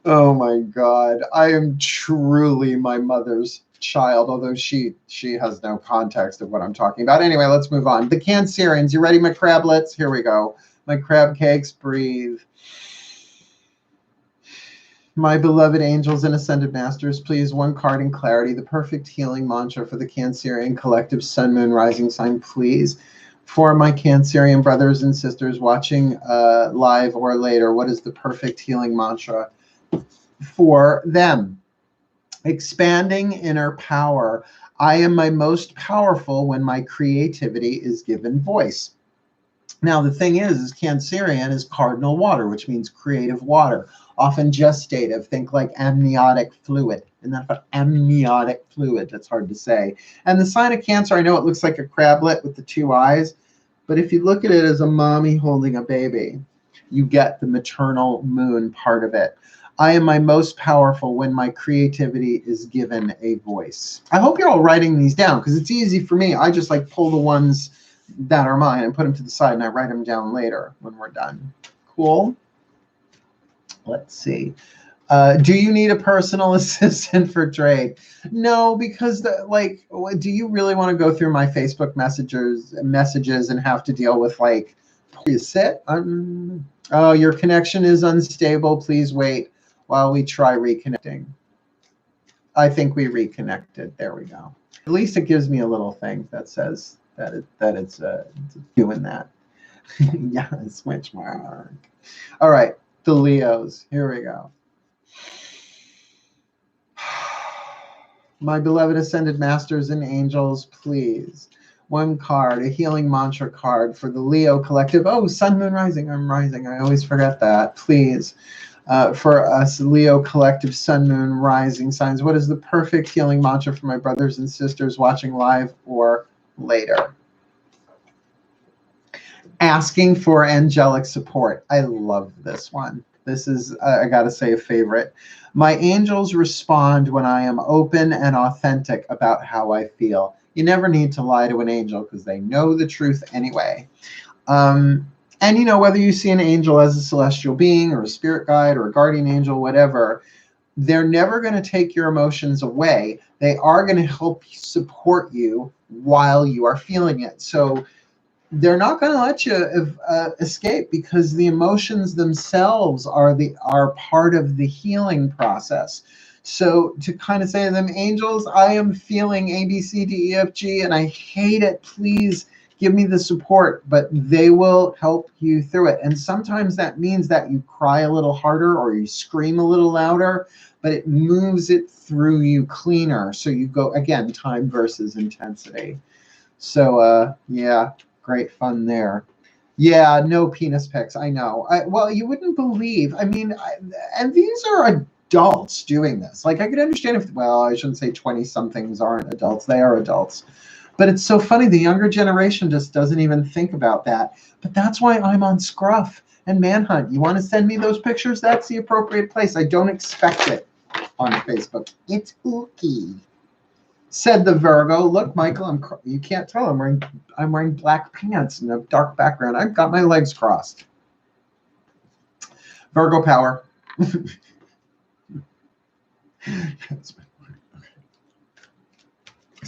Oh my God. I am truly my mother's child, although she has no context of what I'm talking about. Anyway, let's move on. The Cancerians, you ready, my crablets? Here we go. My crab cakes, breathe. My beloved angels and ascended masters, please, one card in clarity, the perfect healing mantra for the Cancerian collective sun, moon, rising sign, please. For my Cancerian brothers and sisters watching live or later, what is the perfect healing mantra for them? Expanding inner power. I am my most powerful when my creativity is given voice. Now, the thing is Cancerian is cardinal water, which means creative water, often gestative. Think like amniotic fluid. Isn't that about amniotic fluid? That's hard to say. And the sign of Cancer, I know it looks like a crablet with the two eyes, but if you look at it as a mommy holding a baby, you get the maternal moon part of it. I am my most powerful when my creativity is given a voice. I hope you're all writing these down because it's easy for me. I just like pull the ones that are mine and put them to the side and I write them down later when we're done. Cool. Let's see. Do you need a personal assistant for trade? No, because do you really want to go through my Facebook messages and have to deal with like, you sit? Oh, your connection is unstable. Please wait while we try reconnecting. I think we reconnected. There we go. At least it gives me a little thing that says that it's doing that. Yeah, switch mark. All right, the Leos. Here we go. My beloved ascended masters and angels, please. One card, a healing mantra card for the Leo collective. Oh, sun, moon, rising. I'm rising. I always forget that. Please. For us, Leo collective, sun, moon, rising signs. What is the perfect healing mantra for my brothers and sisters watching live or later? Asking for angelic support. I love this one. This is, I gotta say, a favorite. My angels respond when I am open and authentic about how I feel. You never need to lie to an angel because they know the truth anyway. And, you know, whether you see an angel as a celestial being or a spirit guide or a guardian angel, whatever, they're never going to take your emotions away. They are going to help support you while you are feeling it. So they're not going to let you escape, because the emotions themselves are part of the healing process. So to kind of say to them, angels, I am feeling A, B, C, D, E, F, G, and I hate it. Please give me the support. But they will help you through it. And sometimes that means that you cry a little harder or you scream a little louder, but it moves it through you cleaner. So you go, again, time versus intensity. So, yeah, great fun there. Yeah, no penis pics. I know. Well, you wouldn't believe. I mean, and these are adults doing this. Like, I could understand if, well, I shouldn't say 20-somethings aren't adults. They are adults. But it's so funny. The younger generation just doesn't even think about that. But that's why I'm on Scruff and Manhunt. You want to send me those pictures? That's the appropriate place. I don't expect it on Facebook. It's ooky. Said the Virgo. Look, Michael, you can't tell I'm wearing black pants and a dark background. I've got my legs crossed. Virgo power. That's my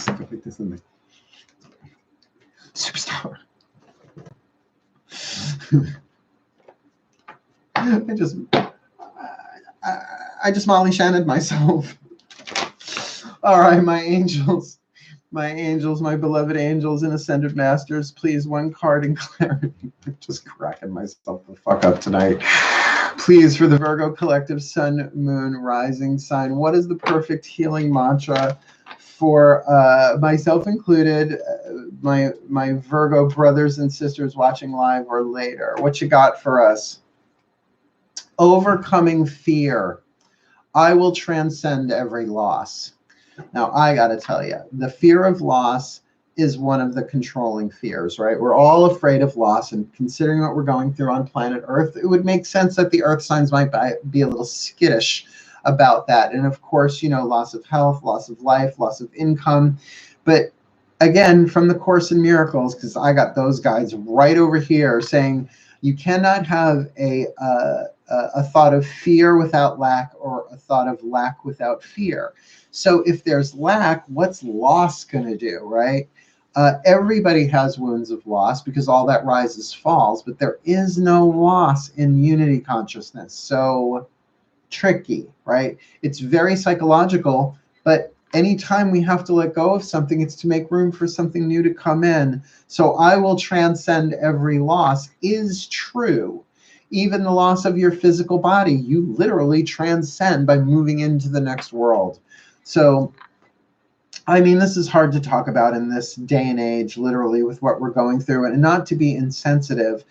okay. Put this in the superstar. I just Molly Shannoned myself. All right, my angels, my beloved angels and ascended masters, please, one card in clarity. I'm just cracking myself the fuck up tonight. Please, for the Virgo collective, sun, moon, rising sign, what is the perfect healing mantra for myself included, my Virgo brothers and sisters watching live or later? What you got for us? Overcoming fear. I will transcend every loss. Now, I got to tell you, the fear of loss is one of the controlling fears, right? We're all afraid of loss, and considering what we're going through on planet Earth, it would make sense that the Earth signs might be a little skittish about that. And of course, you know, loss of health, loss of life, loss of income. But again, from the Course in Miracles, because I got those guys right over here saying you cannot have a thought of fear without lack, or a thought of lack without fear. So if there's lack, what's loss going to do, right? Everybody has wounds of loss, because all that rises falls, but there is no loss in unity consciousness. So tricky, right? It's very psychological, but anytime we have to let go of something, it's to make room for something new to come in. So I will transcend every loss is true. Even the loss of your physical body, you literally transcend by moving into the next world. So, I mean, this is hard to talk about in this day and age, literally, with what we're going through, and not to be insensitive.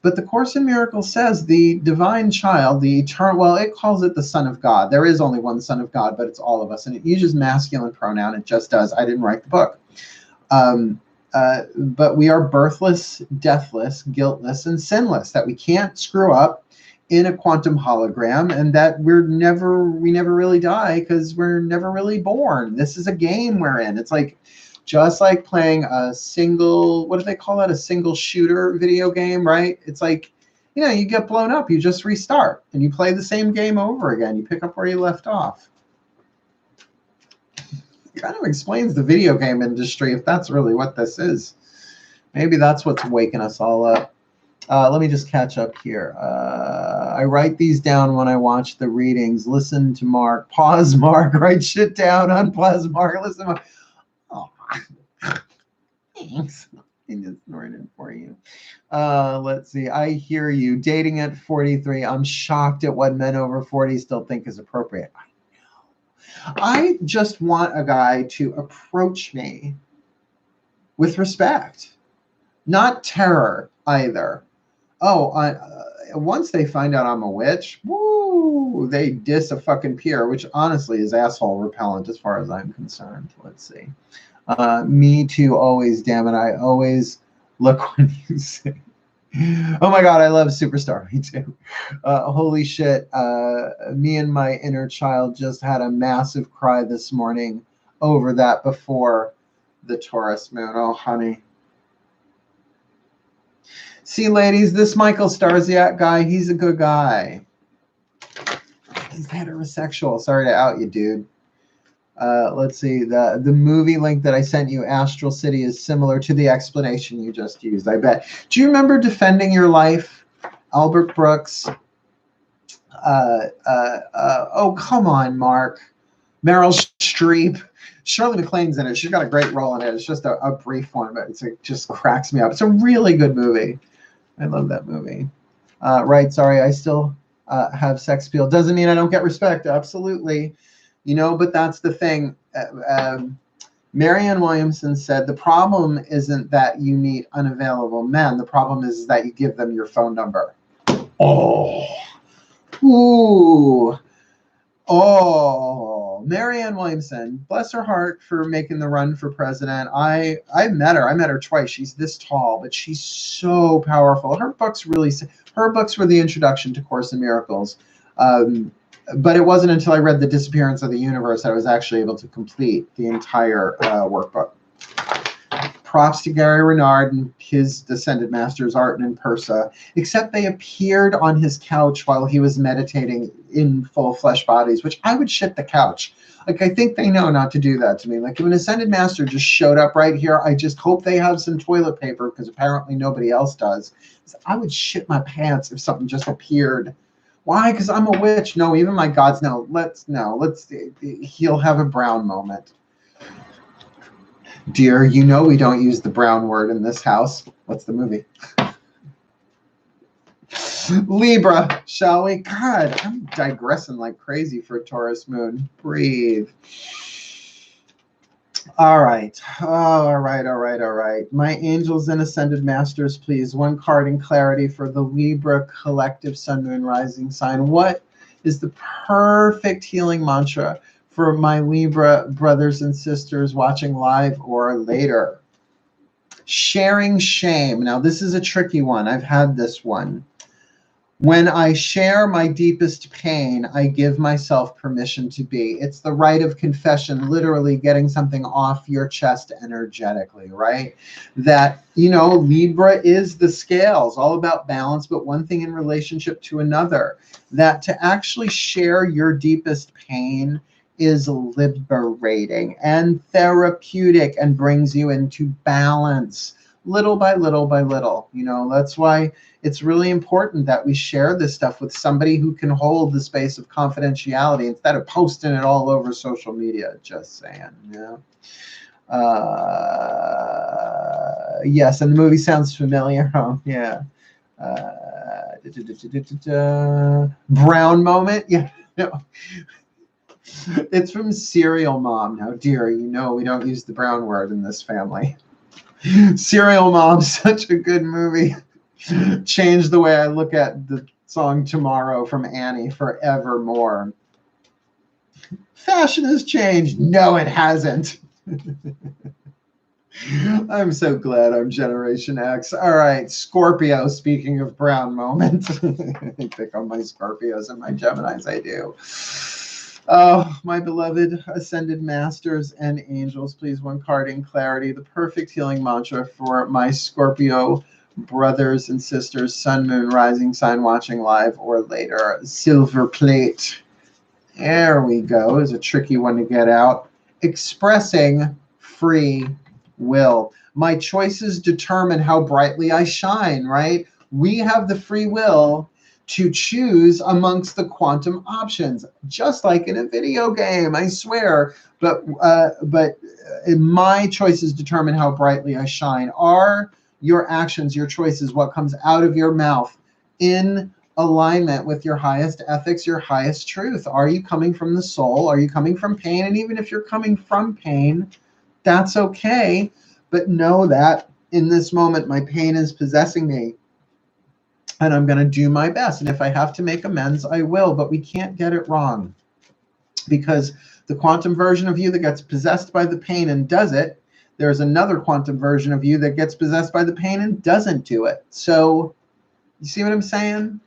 But the Course in Miracles says the divine child, the eternal, well, it calls it the Son of God. There is only one Son of God, but it's all of us. And it uses masculine pronoun. It just does. I didn't write the book. But we are birthless, deathless, guiltless, and sinless, that we can't screw up in a quantum hologram, and that we never really die, because we're never really born. This is a game we're in. It's like, just like playing a single, what do they call it? A single shooter video game, right? It's like, you know, you get blown up, you just restart, and you play the same game over again. You pick up where you left off. It kind of explains the video game industry, if that's really what this is. Maybe that's what's waking us all up. Let me just catch up here. I write these down when I watch the readings. Listen to Mark. Pause, Mark. Write shit down. Unpause, Mark. Listen, Mark. Oh, thanks. I just writing for you. Let's see. I hear you. Dating at 43. I'm shocked at what men over 40 still think is appropriate. I know. I just want a guy to approach me with respect, not terror either. Oh, once they find out I'm a witch, woo, they diss a fucking peer, which honestly is asshole repellent as far as I'm concerned. Let's see. Me too, always, damn it. I always look when you say. Oh my God, I love Superstar. Me too. Holy shit. Me and my inner child just had a massive cry this morning over that before the Taurus moon. Oh, honey. See, ladies, this Michael Starziak guy, he's a good guy. He's heterosexual. Sorry to out you, dude. Let's see. The movie link that I sent you, Astral City, is similar to the explanation you just used, I bet. Do you remember Defending Your Life? Albert Brooks. Oh, come on, Mark. Meryl Streep. Shirley MacLaine's in it. She's got a great role in it. It's just a brief one, but it just cracks me up. It's a really good movie. I love that movie. Right, sorry, I still have sex appeal. Doesn't mean I don't get respect. Absolutely. You know, but that's the thing. Marianne Williamson said, the problem isn't that you meet unavailable men. The problem is that you give them your phone number. Oh. Ooh. Oh. Marianne Williamson, bless her heart for making the run for president. I met her. I met her twice. She's this tall, but she's so powerful. Her books were the introduction to Course in Miracles. But it wasn't until I read The Disappearance of the Universe that I was actually able to complete the entire workbook. Props to Gary Renard and his Descended Masters, Art and Persa, except they appeared on his couch while he was meditating in full flesh bodies, which I would shit the couch. Like, I think they know not to do that to me. Like, if an Ascended Master just showed up right here, I just hope they have some toilet paper, because apparently nobody else does. So I would shit my pants if something just appeared. Why? Because I'm a witch. No, even my gods. No, he'll have a brown moment. Dear, you know we don't use the brown word in this house. What's the movie? Libra, shall we? God, I'm digressing like crazy for a Taurus moon. Breathe. All right. All right. My angels and ascended masters, please. One card in clarity for the Libra collective sun, moon, rising sign. What is the perfect healing mantra for my Libra brothers and sisters watching live or later? Sharing shame. Now, this is a tricky one. I've had this one. When I share my deepest pain, I give myself permission to be. It's the rite of confession, literally getting something off your chest energetically, right? That, you know, Libra is the scales, all about balance, but one thing in relationship to another. That to actually share your deepest pain is liberating and therapeutic and brings you into balance little by little by little. You know, that's why it's really important that we share this stuff with somebody who can hold the space of confidentiality instead of posting it all over social media. Just saying, yeah. Yes, and the movie sounds familiar. Oh, yeah. Brown moment. Yeah. No. It's from Serial Mom. Now, dear, you know we don't use the brown word in this family. Serial Mom, such a good movie. Changed the way I look at the song Tomorrow from Annie forevermore. Fashion has changed. No, it hasn't. I'm so glad I'm Generation X. All right, Scorpio, speaking of brown moment. I pick on my Scorpios and my Geminis, I do. Oh, my beloved Ascended Masters and Angels, please, one card in clarity. The perfect healing mantra for my Scorpio brothers and sisters, sun, moon, rising sign, watching live or later. Silver plate. There we go. Is a tricky one to get out. Expressing free will. My choices determine how brightly I shine, right? We have the free will to choose amongst the quantum options, just like in a video game, I swear. But my choices determine how brightly I shine. Are your actions, your choices, what comes out of your mouth in alignment with your highest ethics, your highest truth? Are you coming from the soul? Are you coming from pain? And even if you're coming from pain, that's okay. But know that in this moment, my pain is possessing me. And I'm going to do my best. And if I have to make amends, I will. But we can't get it wrong. Because the quantum version of you that gets possessed by the pain and does it, there's another quantum version of you that gets possessed by the pain and doesn't do it. So, you see what I'm saying?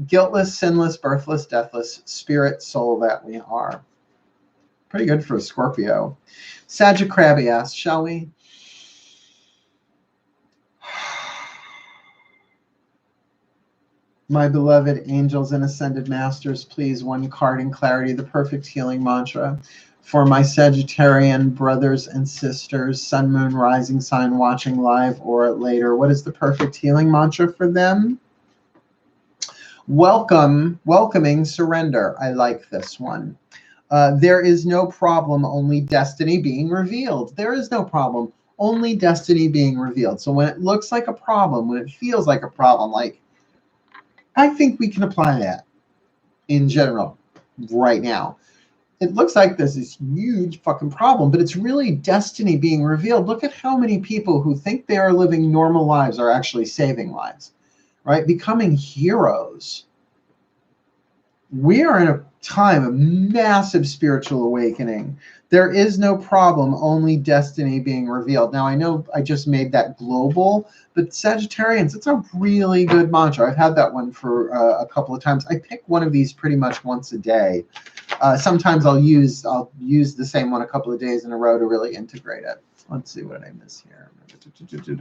Guiltless, sinless, birthless, deathless, spirit, soul that we are. Pretty good for a Scorpio. Sagittarius, shall we? My beloved angels and ascended masters, please, one card in clarity, the perfect healing mantra for my Sagittarian brothers and sisters, sun, moon, rising sign, watching live or later. What is the perfect healing mantra for them? Welcoming surrender. I like this one. There is no problem, only destiny being revealed. There is no problem, only destiny being revealed. So when it looks like a problem, when it feels like a problem, like, I think we can apply that in general right now. It looks like there's this huge fucking problem, but it's really destiny being revealed. Look at how many people who think they are living normal lives are actually saving lives, right? Becoming heroes. We are in a time of massive spiritual awakening. There is no problem, only destiny being revealed. Now, I know I just made that global, but Sagittarians, it's a really good mantra. I've had that one for a couple of times. I pick one of these pretty much once a day. Sometimes I'll use the same one a couple of days in a row to really integrate it. Let's see what I miss here.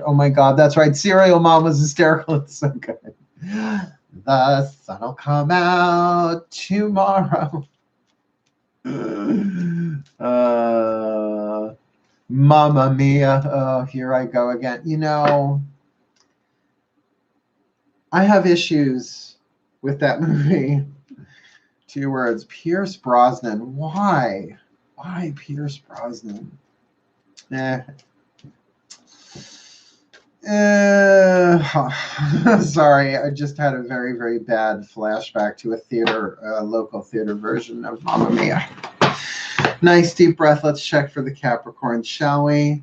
Oh my God, that's right. Serial Mom was hysterical. It's so good. The sun will come out tomorrow. Mamma mia. Oh, here I go again. You know, I have issues with that movie. 2 words. Pierce Brosnan. Why? Why Pierce Brosnan? Sorry, I just had a very, very bad flashback to a local theater version of Mamma Mia. Nice deep breath. Let's check for the Capricorn, shall we?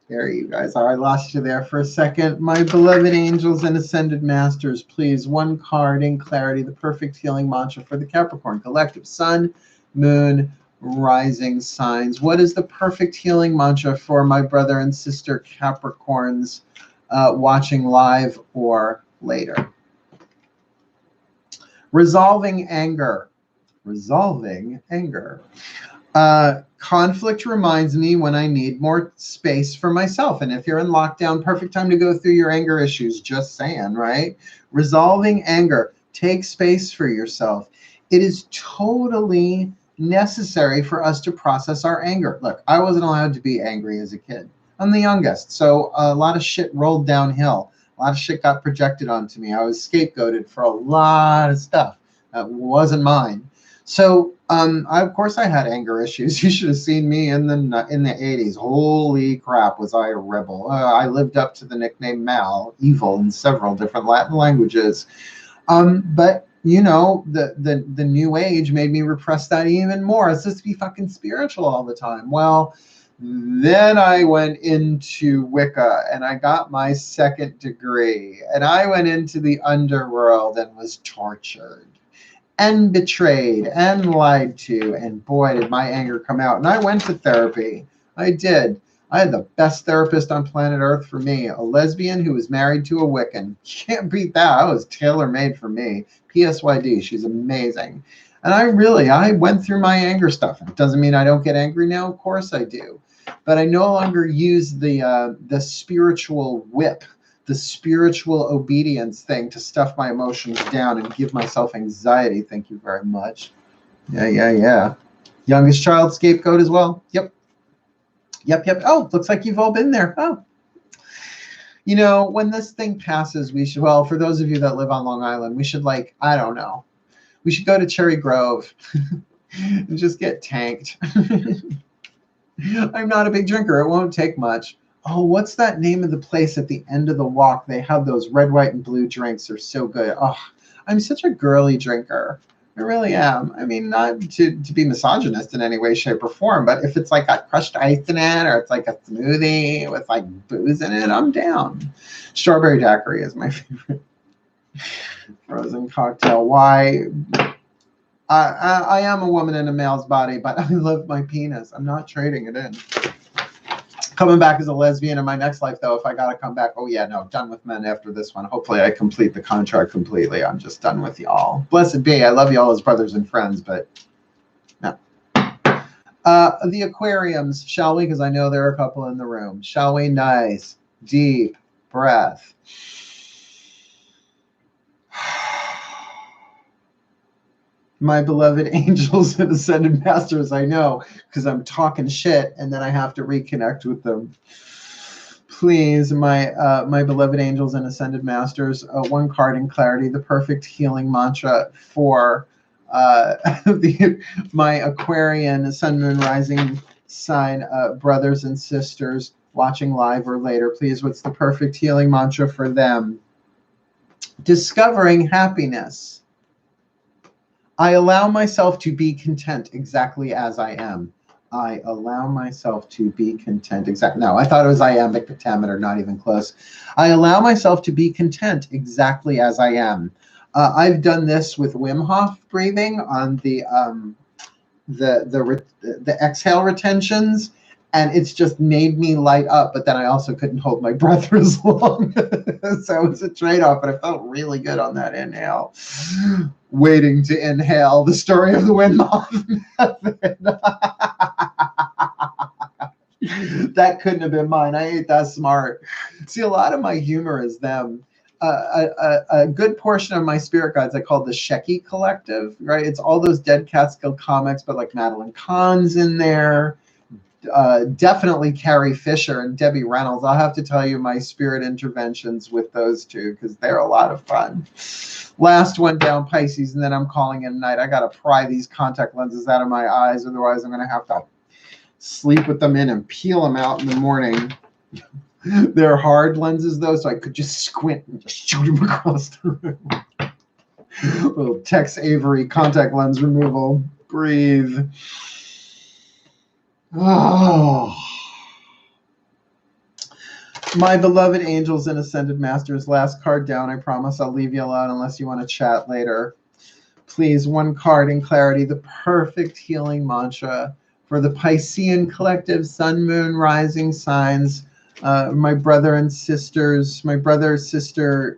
There you guys are. I lost you there for a second. My beloved angels and ascended masters, please, one card in clarity, the perfect healing mantra for the Capricorn collective, sun, moon, rising signs. What is the perfect healing mantra for my brother and sister Capricorns watching live or later? Resolving anger. Resolving anger. Conflict reminds me when I need more space for myself. And if you're in lockdown, perfect time to go through your anger issues. Just saying, right? Resolving anger. Take space for yourself. It is totally necessary for us to process our anger. Look, I wasn't allowed to be angry as a kid. I'm the youngest, so a lot of shit rolled downhill. A lot of shit got projected onto me. I was scapegoated for a lot of stuff that wasn't mine. So, of course, I had anger issues. You should have seen me in the 80s. Holy crap, was I a rebel. I lived up to the nickname Mal, evil, in several different Latin languages. But you know, the new age made me repress that even more. It's just to be fucking spiritual all the time. Well, then I went into Wicca and I got my 2nd degree and I went into the underworld and was tortured and betrayed and lied to. And boy, did my anger come out. And I went to therapy. I did. I had the best therapist on planet Earth for me, a lesbian who was married to a Wiccan. Can't beat that. I was tailor-made for me. PSYD, she's amazing. And I went through my anger stuff. It doesn't mean I don't get angry now. Of course I do. But I no longer use the spiritual whip, the spiritual obedience thing to stuff my emotions down and give myself anxiety. Thank you very much. Yeah. Youngest child scapegoat as well. Yep. Oh, looks like you've all been there. Oh. You know, when this thing passes, we should, well, for those of you that live on Long Island, we should, like, I don't know, we should go to Cherry Grove and just get tanked. I'm not a big drinker. It won't take much. Oh, what's that name of the place at the end of the walk? They have those red, white, and blue drinks. They're so good. Oh, I'm such a girly drinker. I really am. I mean, not to be misogynist in any way, shape, or form, but if it's like got crushed ice in it or it's like a smoothie with like booze in it, I'm down. Strawberry daiquiri is my favorite frozen cocktail. Why? I am a woman in a male's body, but I love my penis. I'm not trading it in. Coming back as a lesbian in my next life, though, if I got to come back, oh, yeah, no, done with men after this one. Hopefully I complete the contract completely. I'm just done with y'all. Blessed be. I love y'all as brothers and friends, but no. The aquariums, shall we? Because I know there are a couple in the room. Shall we? Nice, deep breath. My beloved angels and ascended masters, I know, because I'm talking shit and then I have to reconnect with them. Please, my beloved angels and ascended masters, one card in clarity, the perfect healing mantra for my Aquarian sun, moon, rising sign brothers and sisters watching live or later. Please, what's the perfect healing mantra for them? Discovering happiness. I allow myself to be content exactly as I am. I allow myself to be content exactly. No, I thought it was iambic pentameter, not even close. I allow myself to be content exactly as I am. I've done this with Wim Hof breathing on the exhale retentions, and it's just made me light up. But then I also couldn't hold my breath for as long, so it was a trade-off. But I felt really good on that inhale. Waiting to inhale. The story of the Wim Hof method. That couldn't have been mine. I ain't that smart. See, a lot of my humor is them. A good portion of my spirit guides I call the Shecky Collective, right? It's all those Dead Catskill comics, but like Madeline Kahn's in there. Definitely Carrie Fisher and Debbie Reynolds. I'll have to tell you my spirit interventions with those two because they're a lot of fun. Last one down, Pisces, and then I'm calling it a night. I got to pry these contact lenses out of my eyes. Otherwise, I'm going to have to sleep with them in and peel them out in the morning. They're hard lenses, though, so I could just squint and just shoot them across the room. Little Tex Avery contact lens removal. Breathe. Oh. My beloved angels and ascended masters, last card down. I promise I'll leave you alone unless you want to chat later. Please, one card in clarity, the perfect healing mantra for the Piscean collective, sun, moon, rising signs, my brother and sisters, my brother, sister,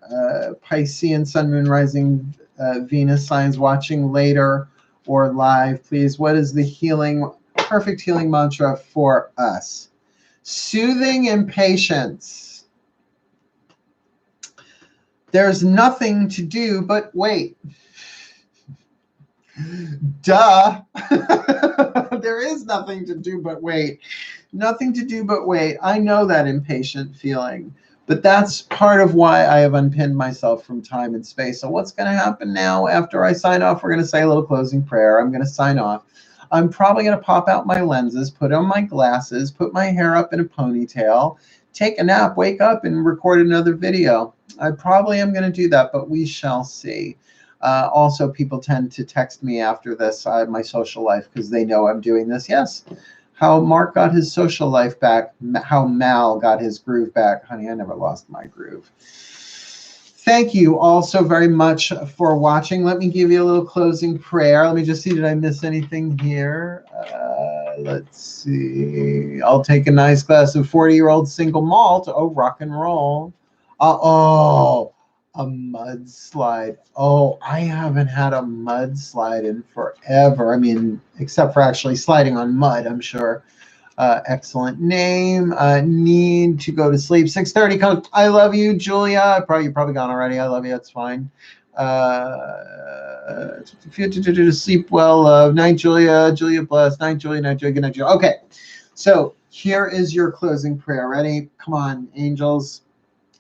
Piscean, sun, moon, rising, Venus signs watching later or live. Please, what is the healing, perfect healing mantra for us? Soothing impatience. There's nothing to do but wait. Duh. There is nothing to do but wait. Nothing to do but wait. I know that impatient feeling, but that's part of why I have unpinned myself from time and space. So what's going to happen now after I sign off? We're going to say a little closing prayer. I'm going to sign off. I'm probably going to pop out my lenses, put on my glasses, put my hair up in a ponytail, take a nap, wake up, and record another video. I probably am going to do that, but we shall see. Also, people tend to text me after this, my social life, because they know I'm doing this. Yes, how Mark got his social life back, how Mal got his groove back. Honey, I never lost my groove. Thank you all so very much for watching. Let me give you a little closing prayer. Let me just see, did I miss anything here? Let's see. I'll take a nice glass of 40-year-old single malt. Oh, rock and roll. Oh, a mudslide. Oh, I haven't had a mudslide in forever. I mean, except for actually sliding on mud, I'm sure. Excellent name. Need to go to sleep. 6:30. Come. I love you, Julia. You're probably gone already. I love you. That's fine. If you have to sleep well. Night, Julia. Julia, bless. Night, Julia. Night, Julia. Good night, Julia. Okay. So here is your closing prayer. Ready? Come on, angels,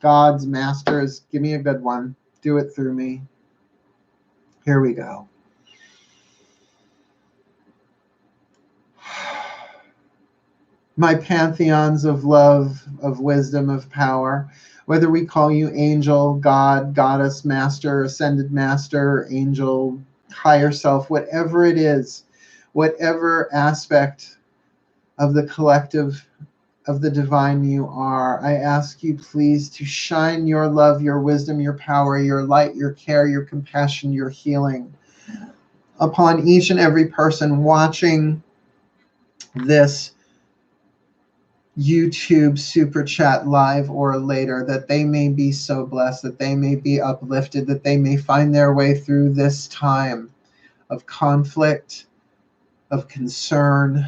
gods, masters. Give me a good one. Do it through me. Here we go. My pantheons of love, of wisdom, of power, whether we call you angel, God, goddess, master, ascended master, angel, higher self, whatever it is, whatever aspect of the collective of the divine you are, I ask you please to shine your love, your wisdom, your power, your light, your care, your compassion, your healing upon each and every person watching this YouTube super chat live or later, that they may be so blessed, that they may be uplifted, that they may find their way through this time of conflict, of concern,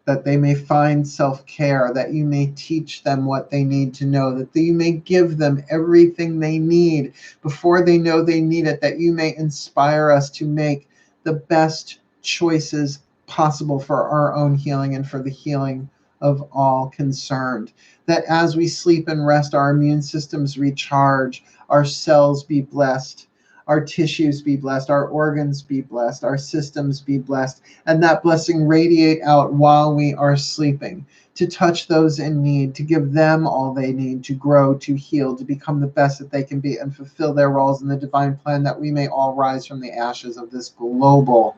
that they may find self-care, that you may teach them what they need to know, that you may give them everything they need before they know they need it, that you may inspire us to make the best choices possible for our own healing and for the healing of all concerned. That as we sleep and rest, our immune systems recharge, our cells be blessed, our tissues be blessed, our organs be blessed, our systems be blessed, and that blessing radiate out while we are sleeping, to touch those in need, to give them all they need to grow, to heal, to become the best that they can be, and fulfill their roles in the divine plan, that we may all rise from the ashes of this global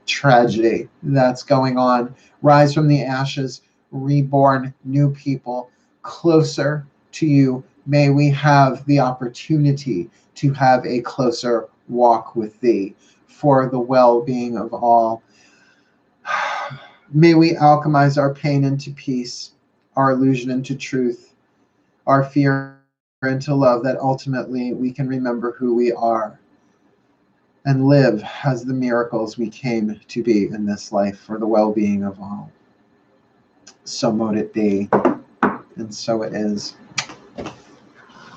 tragedy that's going on. Rise from the ashes, reborn, new people, closer to you. May we have the opportunity to have a closer walk with thee for the well-being of all. May we alchemize our pain into peace, our illusion into truth, our fear into love, that ultimately we can remember who we are and live as the miracles we came to be in this life for the well-being of all. So mote it be, and so it is.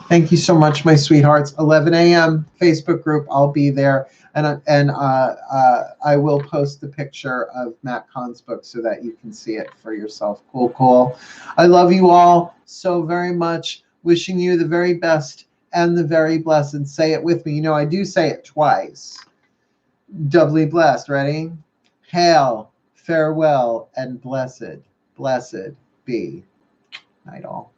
Thank you so much, my sweethearts. 11 a.m. Facebook group. I'll be there, and I will post the picture of Matt Kahn's book so that you can see it for yourself. Cool, cool. I love you all so very much. Wishing you the very best and the very blessed. Say it with me. You know, I do say it twice. Doubly blessed. Ready? Hail, farewell, and blessed. Blessed be. Night all.